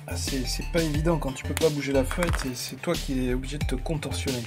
Ah, c'est pas évident quand tu peux pas bouger la feuille, c'est toi qui es obligé de te contorsionner.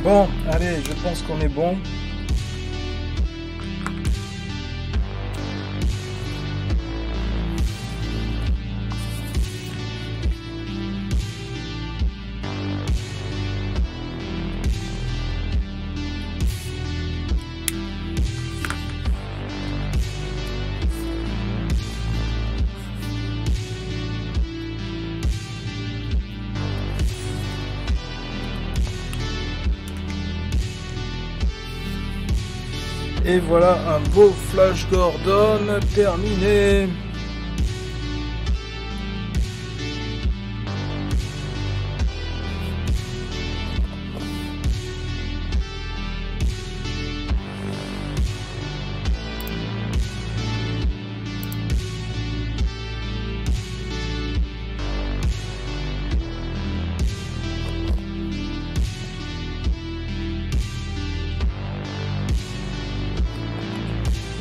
Bon, allez, je pense qu'on est bon. Et voilà un beau Flash Gordon terminé.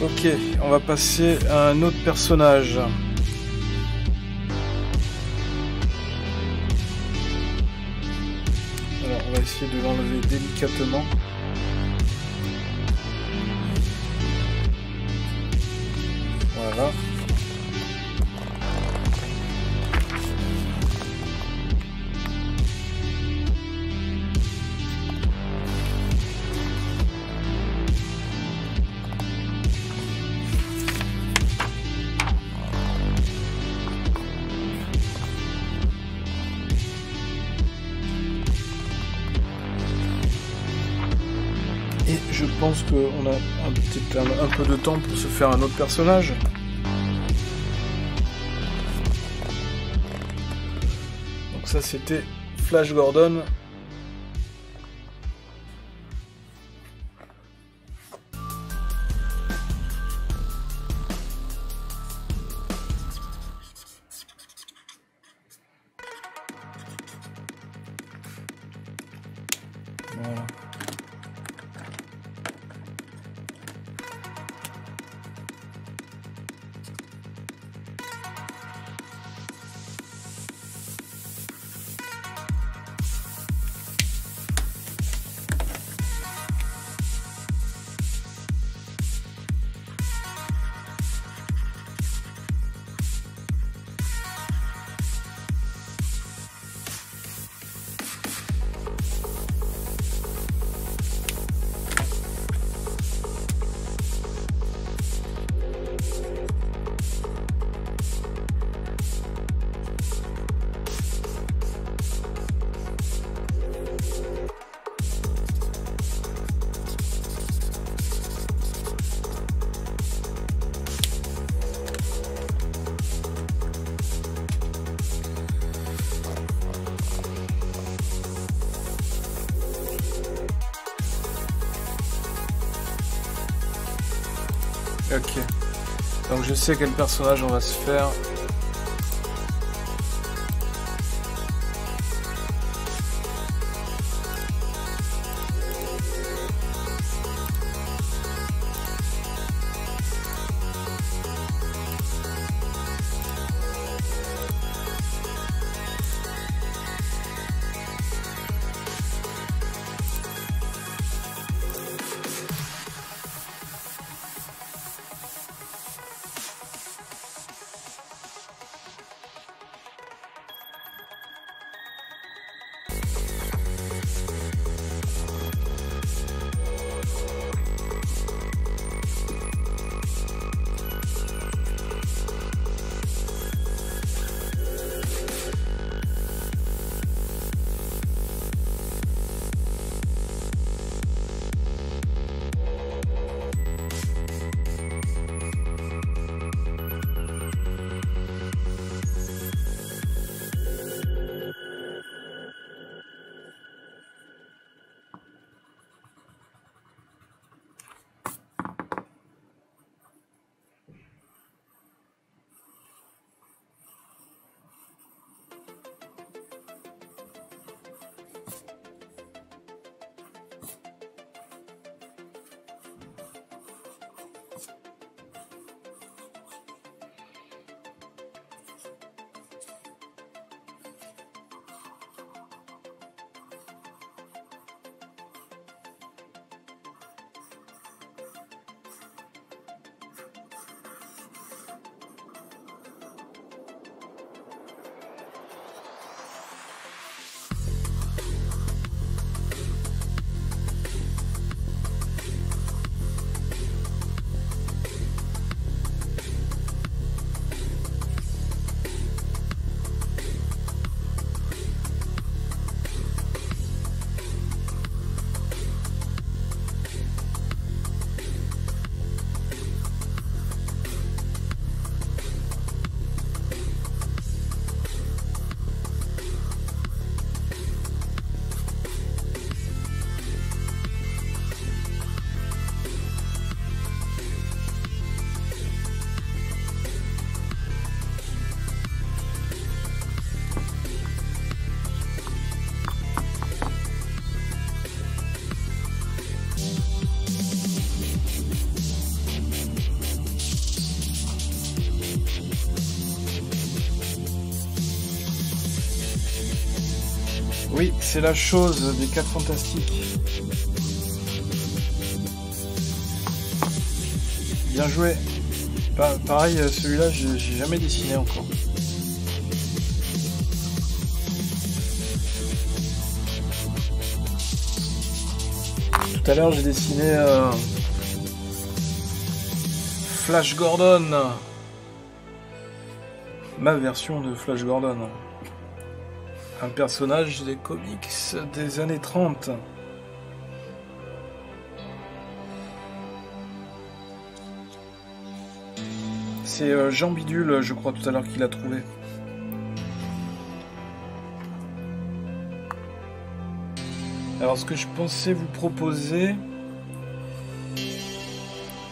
Ok, on va passer à un autre personnage. Alors, on va essayer de l'enlever délicatement. Voilà. Et je pense qu'on a peut-être un peu de temps pour se faire un autre personnage. Donc ça c'était Flash Gordon. Voilà. Ok. Donc je sais quel personnage on va se faire. Oui, c'est la chose des 4 fantastiques. Bien joué. Pareil, celui-là, j'ai jamais dessiné encore. Tout à l'heure, j'ai dessiné Flash Gordon. Ma version de Flash Gordon. Un personnage des comics des années 30. C'est Jean Bidule, je crois, tout à l'heure qu'il a trouvé. Alors, ce que je pensais vous proposer,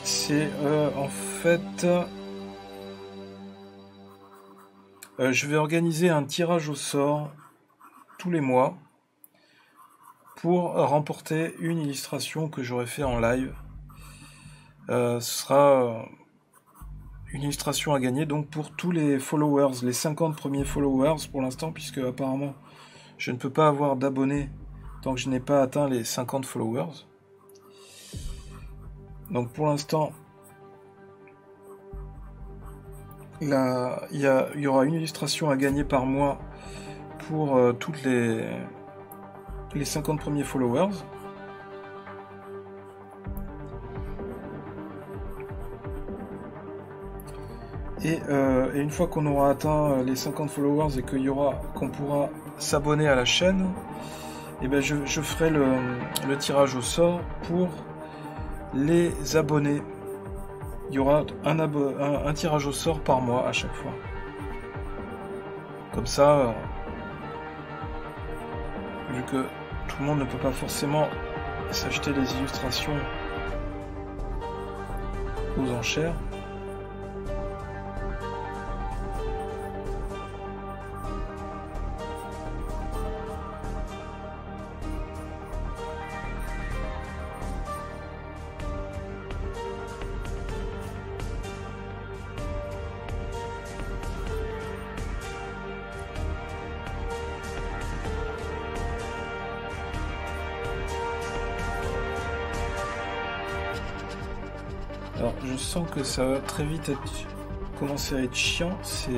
c'est en fait... je vais organiser un tirage au sort tous les mois pour remporter une illustration que j'aurai fait en live. Ce sera une illustration à gagner donc pour tous les followers, les 50 premiers followers pour l'instant, puisque apparemment je ne peux pas avoir d'abonnés tant que je n'ai pas atteint les 50 followers. Donc pour l'instant, il y aura une illustration à gagner par mois pour toutes les 50 premiers followers. Et une fois qu'on aura atteint les 50 followers et qu'on pourra s'abonner à la chaîne, et ben je ferai le tirage au sort pour les abonnés. Il y aura un tirage au sort par mois à chaque fois. Comme ça, vu que tout le monde ne peut pas forcément s'acheter des illustrations aux enchères, alors je sens que ça va très vite commencer à être chiant, ces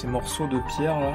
morceaux de pierre là.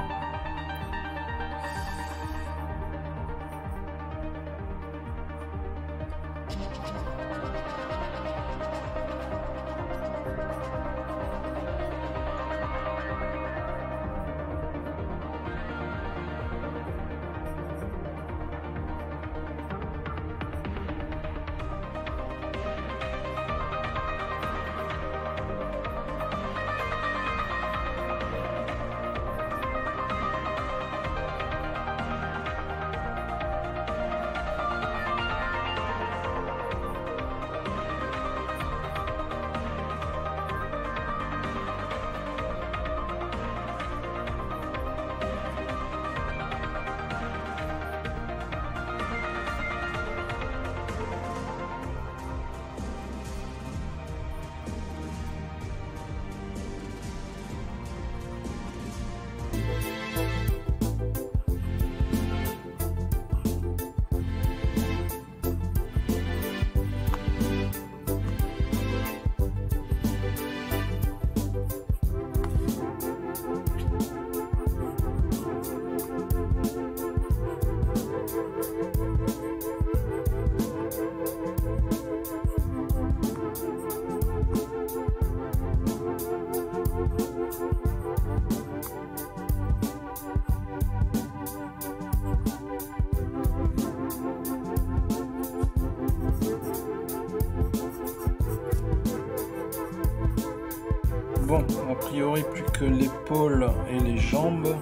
Bon, a priori plus que l'épaule et les jambes.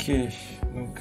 Ok, donc...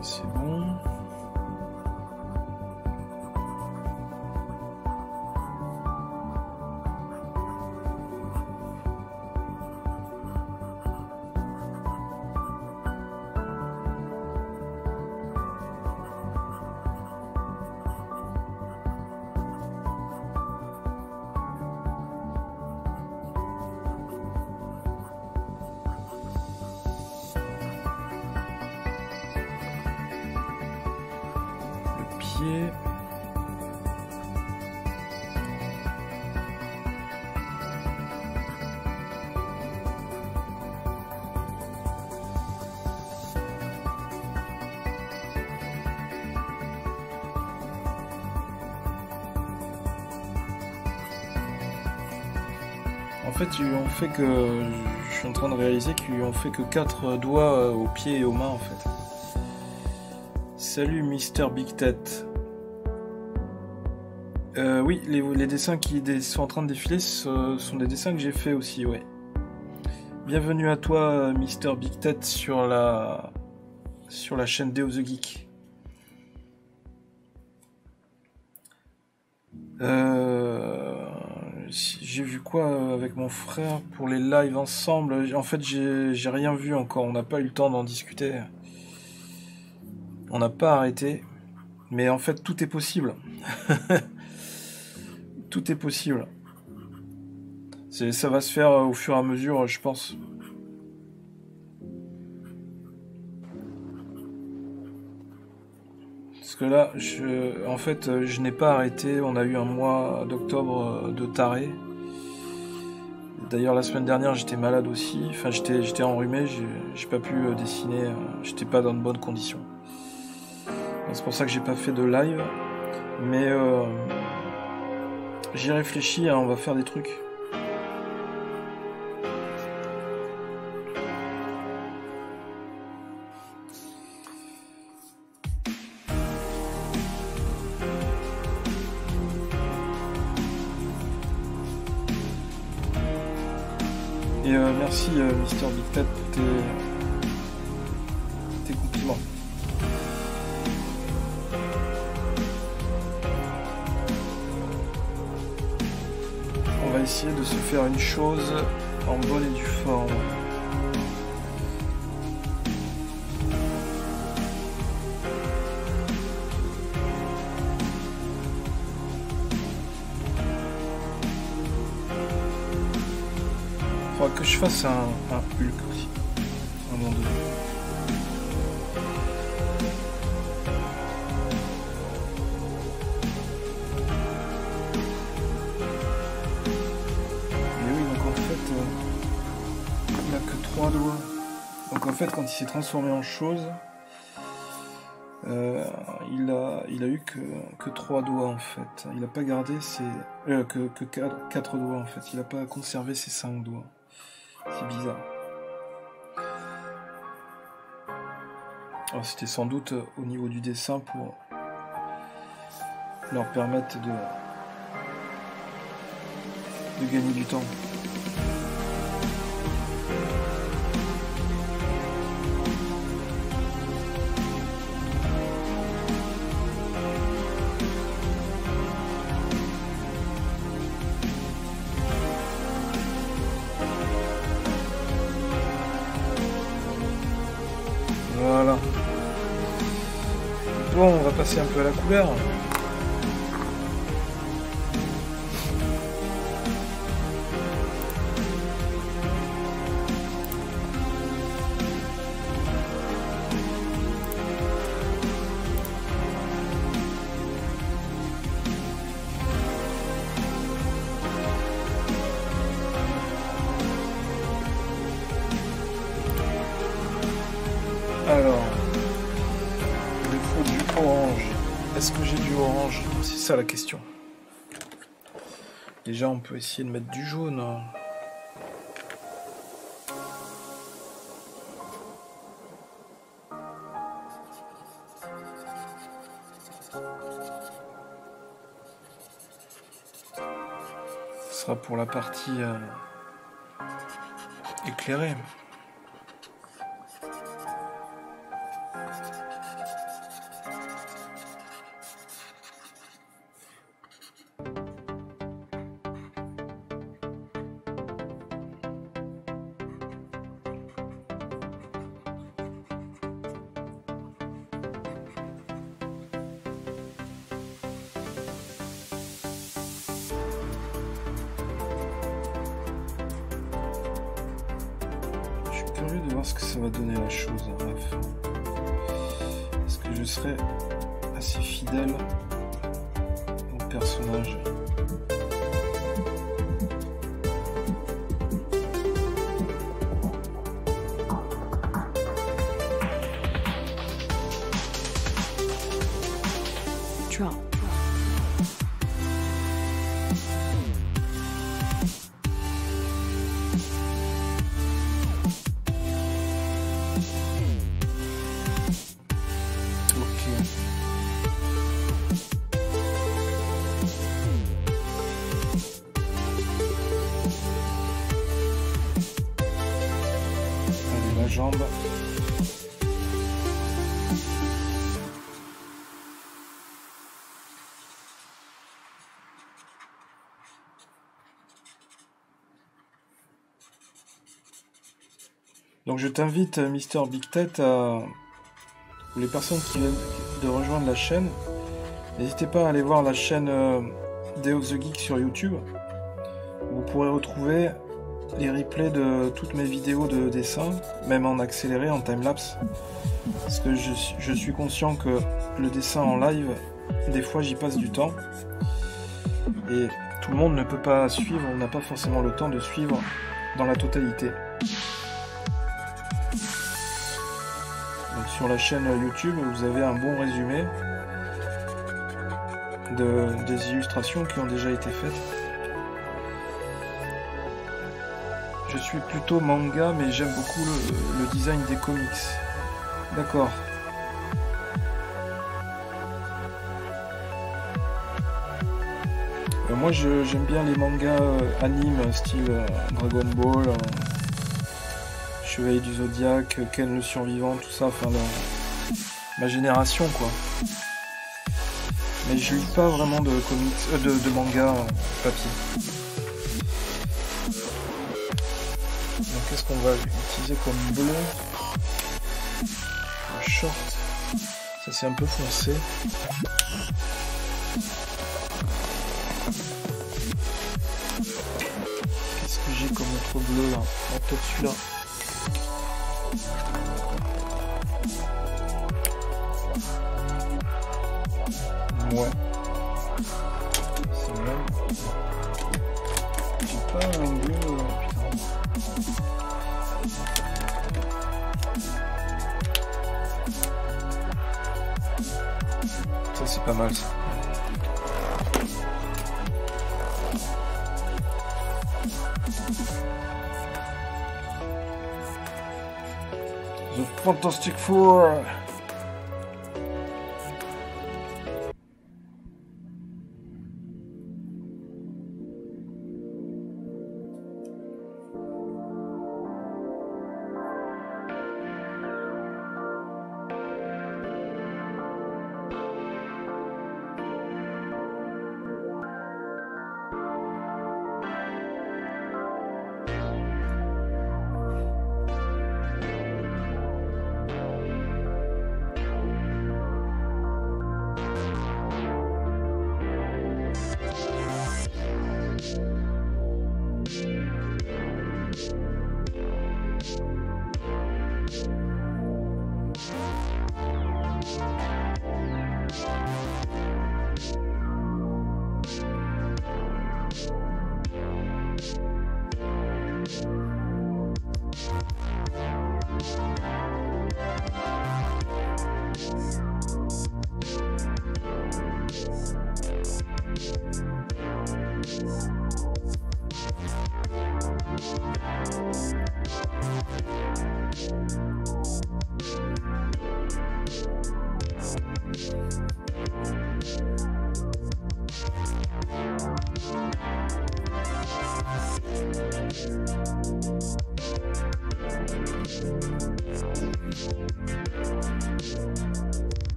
C'est bon. Pied. En fait, ils ont fait que... Je suis en train de réaliser qu'ils ont fait que 4 doigts aux pieds et aux mains, en fait. Salut Mister Big Tête. Oui, les dessins qui sont en train de défiler sont des dessins que j'ai fait aussi, ouais. Bienvenue à toi Mister Big Tête sur la chaîne Day of the Geek. J'ai vu quoi avec mon frère pour les lives ensemble? En fait, j'ai rien vu encore, on n'a pas eu le temps d'en discuter. On n'a pas arrêté, mais en fait tout est possible. Tout est possible. Ça va se faire au fur et à mesure, je pense. Parce que là, en fait, je n'ai pas arrêté. On a eu un mois d'octobre de taré. D'ailleurs, la semaine dernière, j'étais malade aussi. Enfin, j'étais enrhumé. J'ai pas pu dessiner. J'étais pas dans de bonnes conditions. C'est pour ça que j'ai pas fait de live, mais j'y réfléchis, hein, on va faire des trucs. Et merci Mister Big Tat pour tes compliments. On va essayer de se faire une chose en bonne et due forme. Il faudra que je fasse un Hulk aussi, à un moment donné. Doigts. Donc en fait quand il s'est transformé en chose, il a eu que 3 doigts en fait. Il n'a pas gardé ses... que 4 doigts en fait. Il n'a pas conservé ses 5 doigts. C'est bizarre. Alors c'était sans doute au niveau du dessin pour leur permettre de gagner du temps. passer un peu à la couleur. Alors, il me faut du orange. Est-ce que j'ai du orange? C'est ça la question. Déjà, on peut essayer de mettre du jaune. Ce sera pour la partie éclairée. Curieux de voir ce que ça va donner la chose. Bref, est-ce que je serai assez fidèle au personnage? Drop. Jambe. Donc je t'invite, Mister Big Tête, à les personnes qui viennent de rejoindre la chaîne, n'hésitez pas à aller voir la chaîne Day of the Geek sur YouTube. Vous pourrez retrouver les replays de toutes mes vidéos de dessin, même en accéléré, en timelapse. Parce que je suis conscient que le dessin en live, des fois j'y passe du temps. Et tout le monde ne peut pas suivre, on n'a pas forcément le temps de suivre dans la totalité. Donc sur la chaîne YouTube, vous avez un bon résumé des illustrations qui ont déjà été faites. Je suis plutôt manga, mais j'aime beaucoup le design des comics. D'accord. Moi, j'aime bien les mangas animes, style Dragon Ball, Chevalier du Zodiaque, Ken le Survivant, tout ça, enfin, ma génération, quoi. Mais je lis pas vraiment de comics, de manga papier. Donc qu'est-ce qu'on va utiliser comme bleu? Un short. Ça c'est un peu foncé. Qu'est-ce que j'ai comme autre bleu là? Oh, peut-être celui-là. Ouais. C'est même. J'ai pas un bleu. Putain. Ça c'est pas mal ça. The Fantastic Four.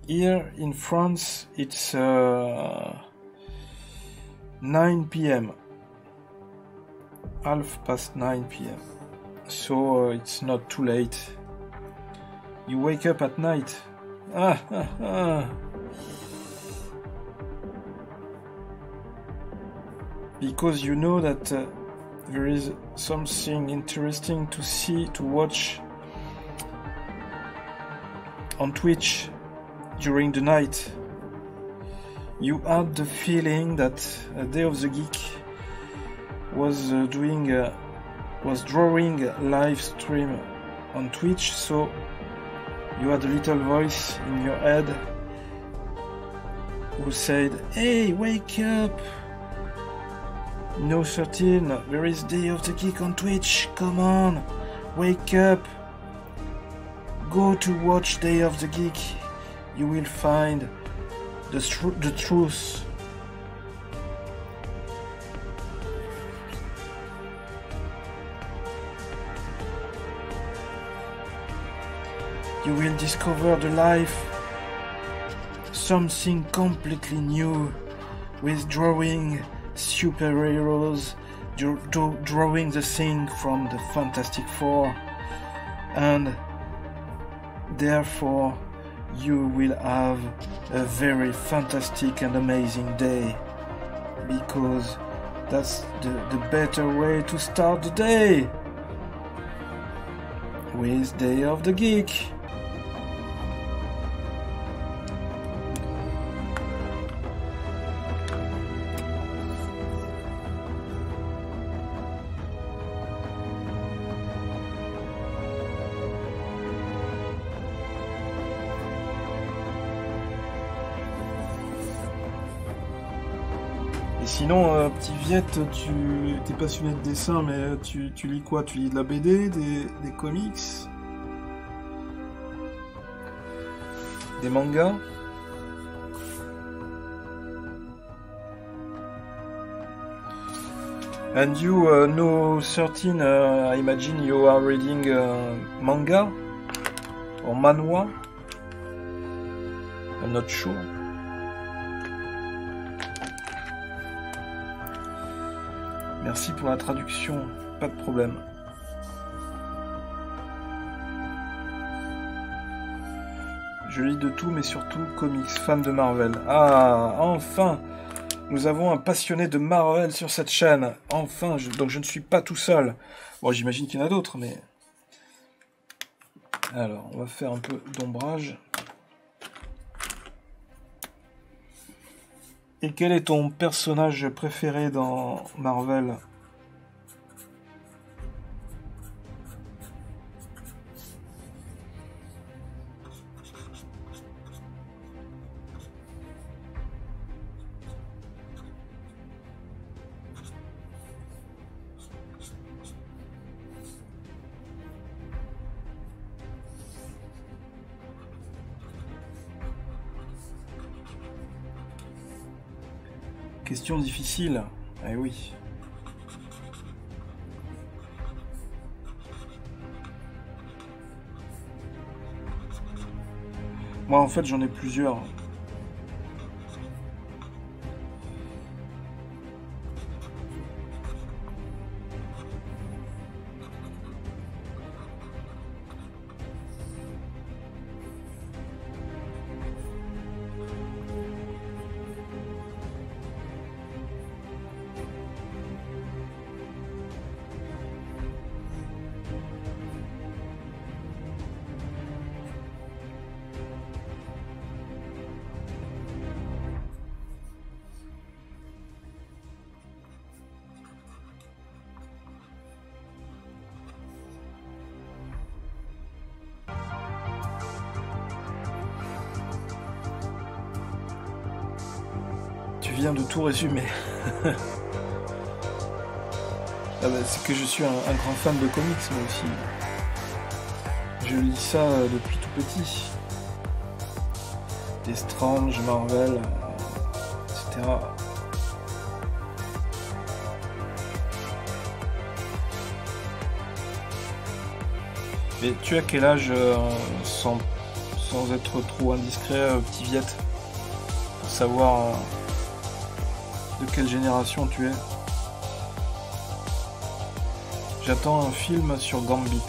Here in France, it's 9 p.m. Half past 9 p.m. So it's not too late. You wake up at night. Because you know that there is something interesting to see, to watch on Twitch during the night. You had the feeling that Day of the Geek was drawing a live stream on Twitch, so you had a little voice in your head who said, "Hey, wake up! No 13, there is Day of the Geek on Twitch, come on, wake up!" go to watch Day of the Geek. You will find the truth. You will discover the life, something completely new, with drawing superheroes, drawing the thing from the Fantastic Four, and therefore you will have a very fantastic and amazing day, because that's the better way to start the day, with Day of the Geek. Sinon, petit Viette, tu es passionné de dessin, mais tu lis quoi? Tu lis de la BD, des comics, des mangas? And you, no 13, I imagine you are reading manga or manhwa? I'm not sure. Merci pour la traduction, pas de problème. Je lis de tout, mais surtout comics, fan de Marvel. Ah, enfin, nous avons un passionné de Marvel sur cette chaîne. Enfin, donc je ne suis pas tout seul. Bon, j'imagine qu'il y en a d'autres, mais... Alors, on va faire un peu d'ombrage. Et quel est ton personnage préféré dans Marvel? Question difficile. Eh oui. Moi, en fait, j'en ai plusieurs. Tu viens de tout résumer. Ah bah, c'est que je suis un grand fan de comics, moi aussi. Je lis ça depuis tout petit. Des Strange, Marvel, etc. Mais tu as quel âge, sans être trop indiscret, petit Viette, pour savoir de quelle génération tu es? J'attends un film sur Gambit.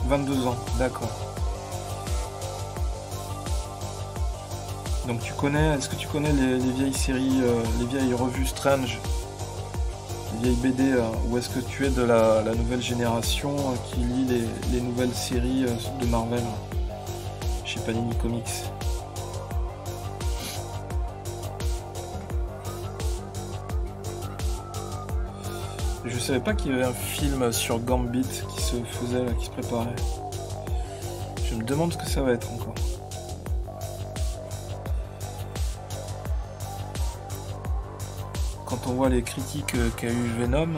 22 ans, d'accord. Donc est-ce que tu connais les vieilles séries, les vieilles revues Strange, les vieilles BD, ou est-ce que tu es de la nouvelle génération qui lit les nouvelles séries de Marvel chez Panini Comics? Je savais pas qu'il y avait un film sur Gambit qui se faisait, là, qui se préparait. Je me demande ce que ça va être encore. Quand on voit les critiques qu'a eu Venom...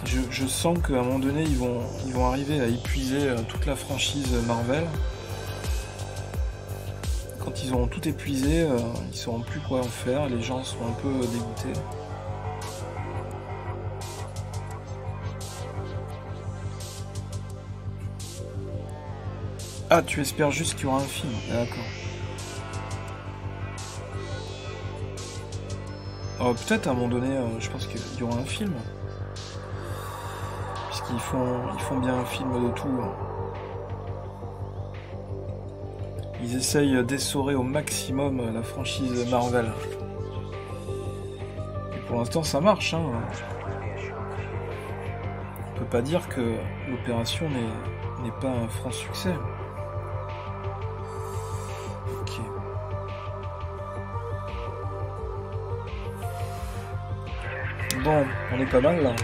Je sens qu'à un moment donné, ils vont arriver à épuiser toute la franchise Marvel. Quand ils auront tout épuisé, ils sauront plus quoi en faire, les gens seront un peu dégoûtés. Ah, tu espères juste qu'il y aura un film, d'accord. Peut-être à un moment donné, je pense qu'il y aura un film. Puisqu'ils font bien un film de tout. Ils essayent d'essorer au maximum la franchise Marvel. Et pour l'instant, ça marche. Hein. On peut pas dire que l'opération n'est pas un franc succès. Ok. Bon, on est pas mal là.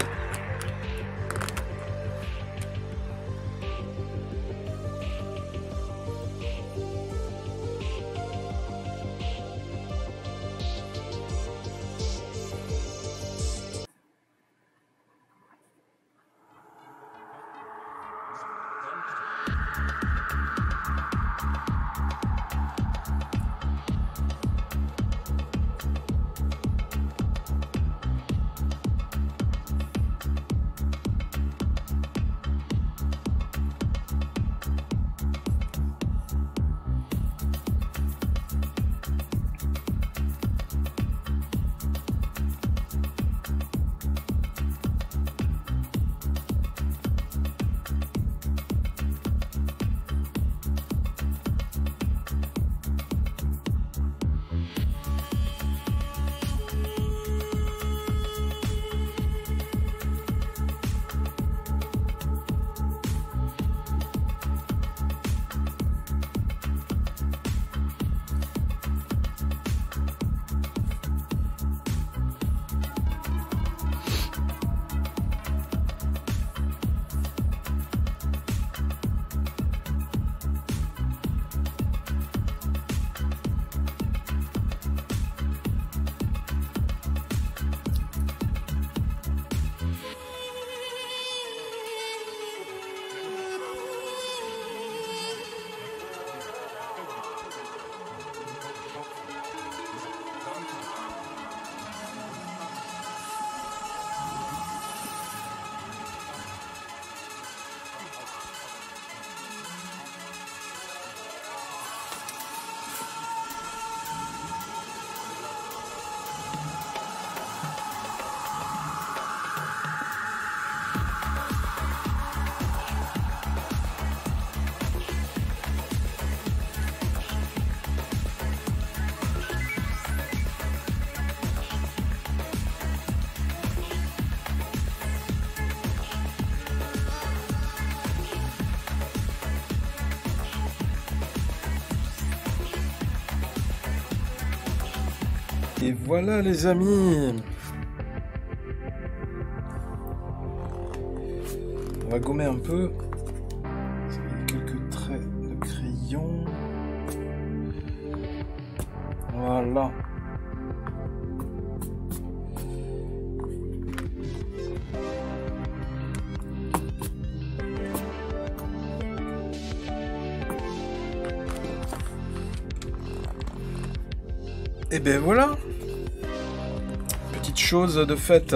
Et voilà les amis. On va gommer un peu. Quelques traits de crayon. Voilà. Et ben voilà. Petite chose de faite.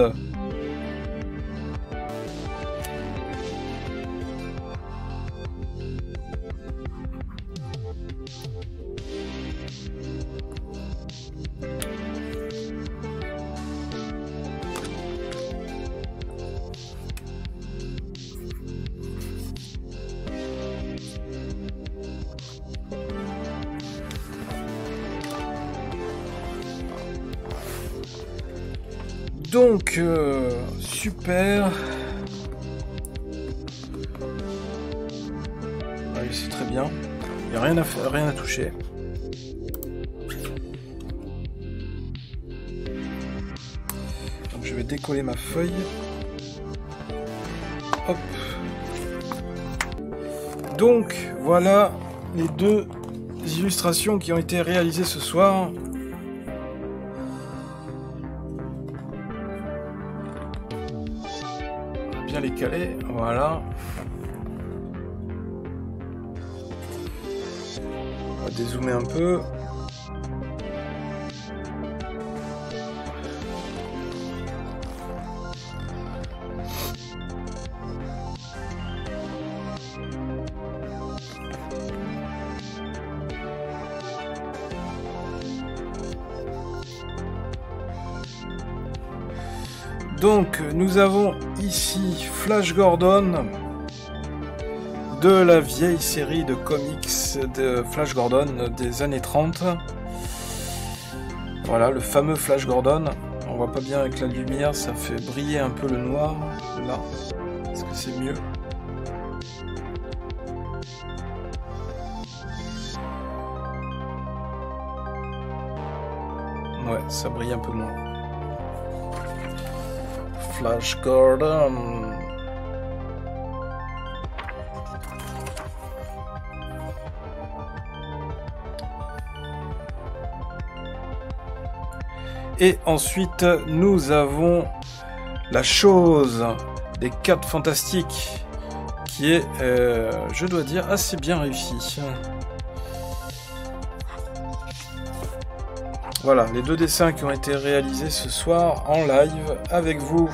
Donc, super. Allez, c'est très bien. Il n'y a rien à faire, rien à toucher. Donc, je vais décoller ma feuille. Hop. Donc, voilà les deux illustrations qui ont été réalisées ce soir. bien les caler, voilà. On va dézoomer un peu. Donc, nous avons ici Flash Gordon de la vieille série de comics de Flash Gordon des années 30. Voilà, le fameux Flash Gordon. On voit pas bien avec la lumière, ça fait briller un peu le noir. Là, est-ce que c'est mieux? Ouais, ça brille un peu moins. Flash Gordon. Et ensuite, nous avons la chose des 4 fantastiques qui est, je dois dire, assez bien réussi. Voilà, les 2 dessins qui ont été réalisés ce soir en live avec vous.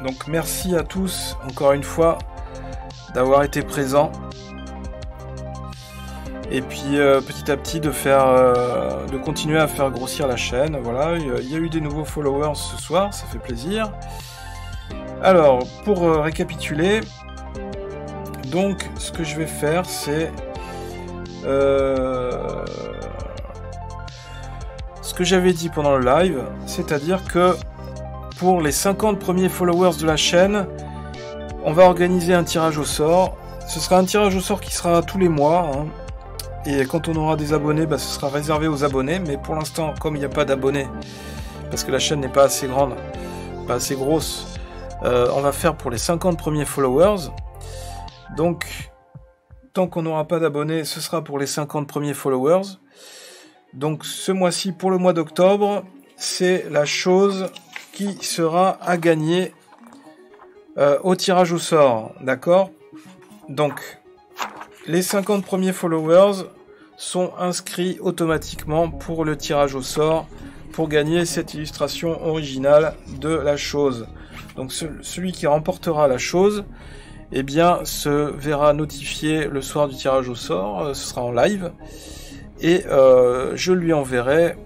Donc merci à tous, encore une fois, d'avoir été présents. Et puis petit à petit de continuer à faire grossir la chaîne. Voilà, il y a eu des nouveaux followers ce soir, ça fait plaisir. Alors, pour récapituler, donc ce que je vais faire, c'est ce que j'avais dit pendant le live, c'est-à-dire que pour les 50 premiers followers de la chaîne, on va organiser un tirage au sort. Ce sera un tirage au sort qui sera tous les mois, hein. Et quand on aura des abonnés, bah, ce sera réservé aux abonnés. Mais pour l'instant, comme il n'y a pas d'abonnés, parce que la chaîne n'est pas assez grande, pas assez grosse, on va faire pour les 50 premiers followers. Donc, tant qu'on n'aura pas d'abonnés, ce sera pour les 50 premiers followers. Donc ce mois-ci, pour le mois d'octobre, c'est la chose qui sera à gagner au tirage au sort. D'accord? Donc, les 50 premiers followers sont inscrits automatiquement pour le tirage au sort pour gagner cette illustration originale de la chose. Donc celui qui remportera la chose, eh bien, se verra notifié le soir du tirage au sort, ce sera en live, et je lui enverrai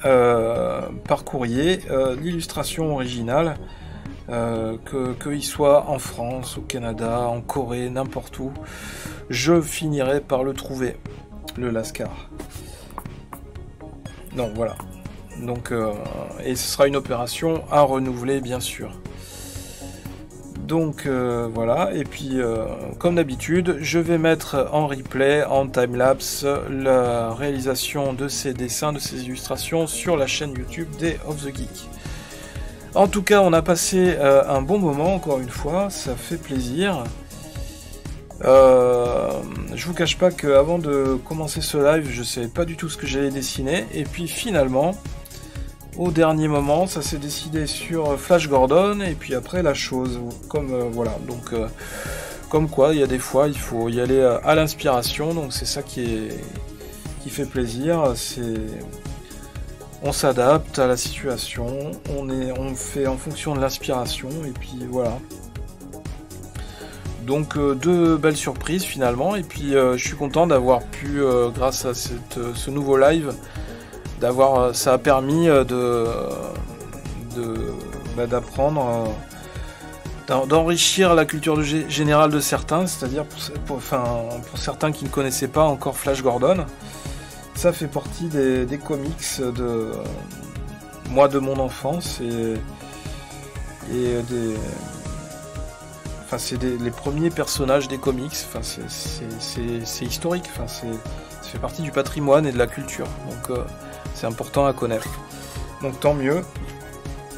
par courrier l'illustration originale, qu'il soit en France, au Canada, en Corée, n'importe où, je finirai par le trouver, le Lascar. Donc voilà. Donc, et ce sera une opération à renouveler, bien sûr. Donc voilà, et puis comme d'habitude, je vais mettre en replay, en timelapse, la réalisation de ces dessins, de ces illustrations sur la chaîne YouTube des Of The Geek. En tout cas, on a passé un bon moment, encore une fois, ça fait plaisir. Je vous cache pas qu'avant de commencer ce live, je savais pas du tout ce que j'allais dessiner, et puis finalement, au dernier moment, ça s'est décidé sur Flash Gordon, et puis après la chose, comme voilà, donc comme quoi, il y a des fois, il faut y aller à l'inspiration, donc c'est ça qui fait plaisir, on s'adapte à la situation, on fait en fonction de l'inspiration, et puis voilà. Donc 2 belles surprises finalement, et puis je suis content d'avoir pu, grâce à ce nouveau live, ça a permis d'apprendre, d'enrichir la culture générale de certains, c'est-à-dire pour certains qui ne connaissaient pas encore Flash Gordon. Ça fait partie des comics de mon enfance, c'est les premiers personnages des comics. Enfin, c'est historique. Enfin, ça fait partie du patrimoine et de la culture. Donc, c'est important à connaître. Donc, tant mieux.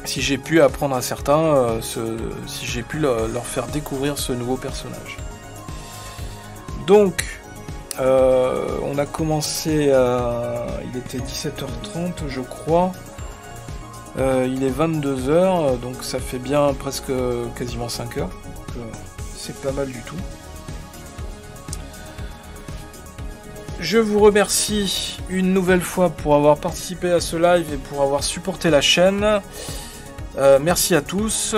Si j'ai pu apprendre à certains, si j'ai pu leur faire découvrir ce nouveau personnage. Donc, on a commencé il était 17h30, je crois. Il est 22 h, donc ça fait bien presque quasiment 5 heures. C'est pas mal du tout. Je vous remercie une nouvelle fois pour avoir participé à ce live et pour avoir supporté la chaîne. Merci à tous.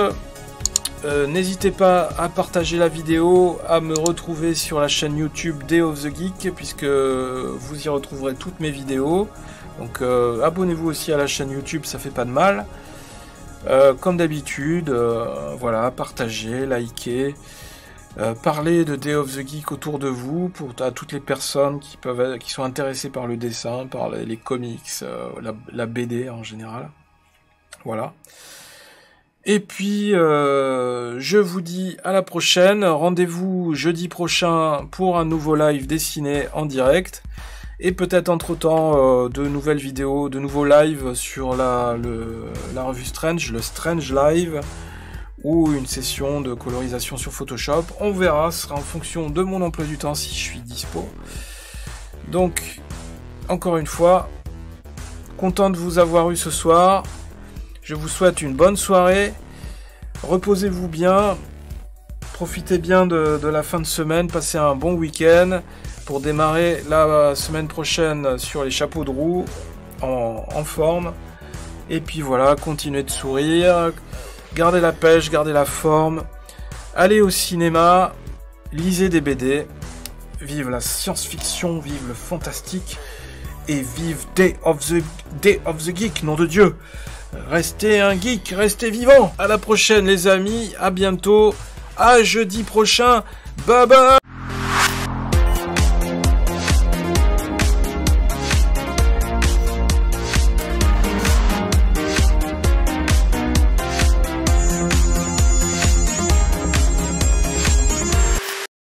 N'hésitez pas à partager la vidéo, à me retrouver sur la chaîne YouTube Day of the Geek, puisque vous y retrouverez toutes mes vidéos. Donc abonnez-vous aussi à la chaîne YouTube, ça fait pas de mal. Comme d'habitude, voilà, partagez, likez. Parler de Day of the Geek autour de vous, à toutes les personnes qui sont intéressées par le dessin, par les comics, la BD en général. Voilà. Et puis, je vous dis à la prochaine. Rendez-vous jeudi prochain pour un nouveau live dessiné en direct. Et peut-être entre-temps, de nouvelles vidéos, de nouveaux lives sur la revue Strange, le Strange Live, ou une session de colorisation sur Photoshop. On verra, ce sera en fonction de mon emploi du temps si je suis dispo. Donc, encore une fois, content de vous avoir eu ce soir. Je vous souhaite une bonne soirée. Reposez-vous bien. Profitez bien de la fin de semaine. Passez un bon week-end pour démarrer la semaine prochaine sur les chapeaux de roue en forme. Et puis voilà, continuez de sourire. Gardez la pêche, gardez la forme, allez au cinéma, lisez des BD, vive la science-fiction, vive le fantastique, et vive Day of the Geek, nom de Dieu. Restez un geek, restez vivant. À la prochaine les amis, à bientôt, à jeudi prochain, bye bye.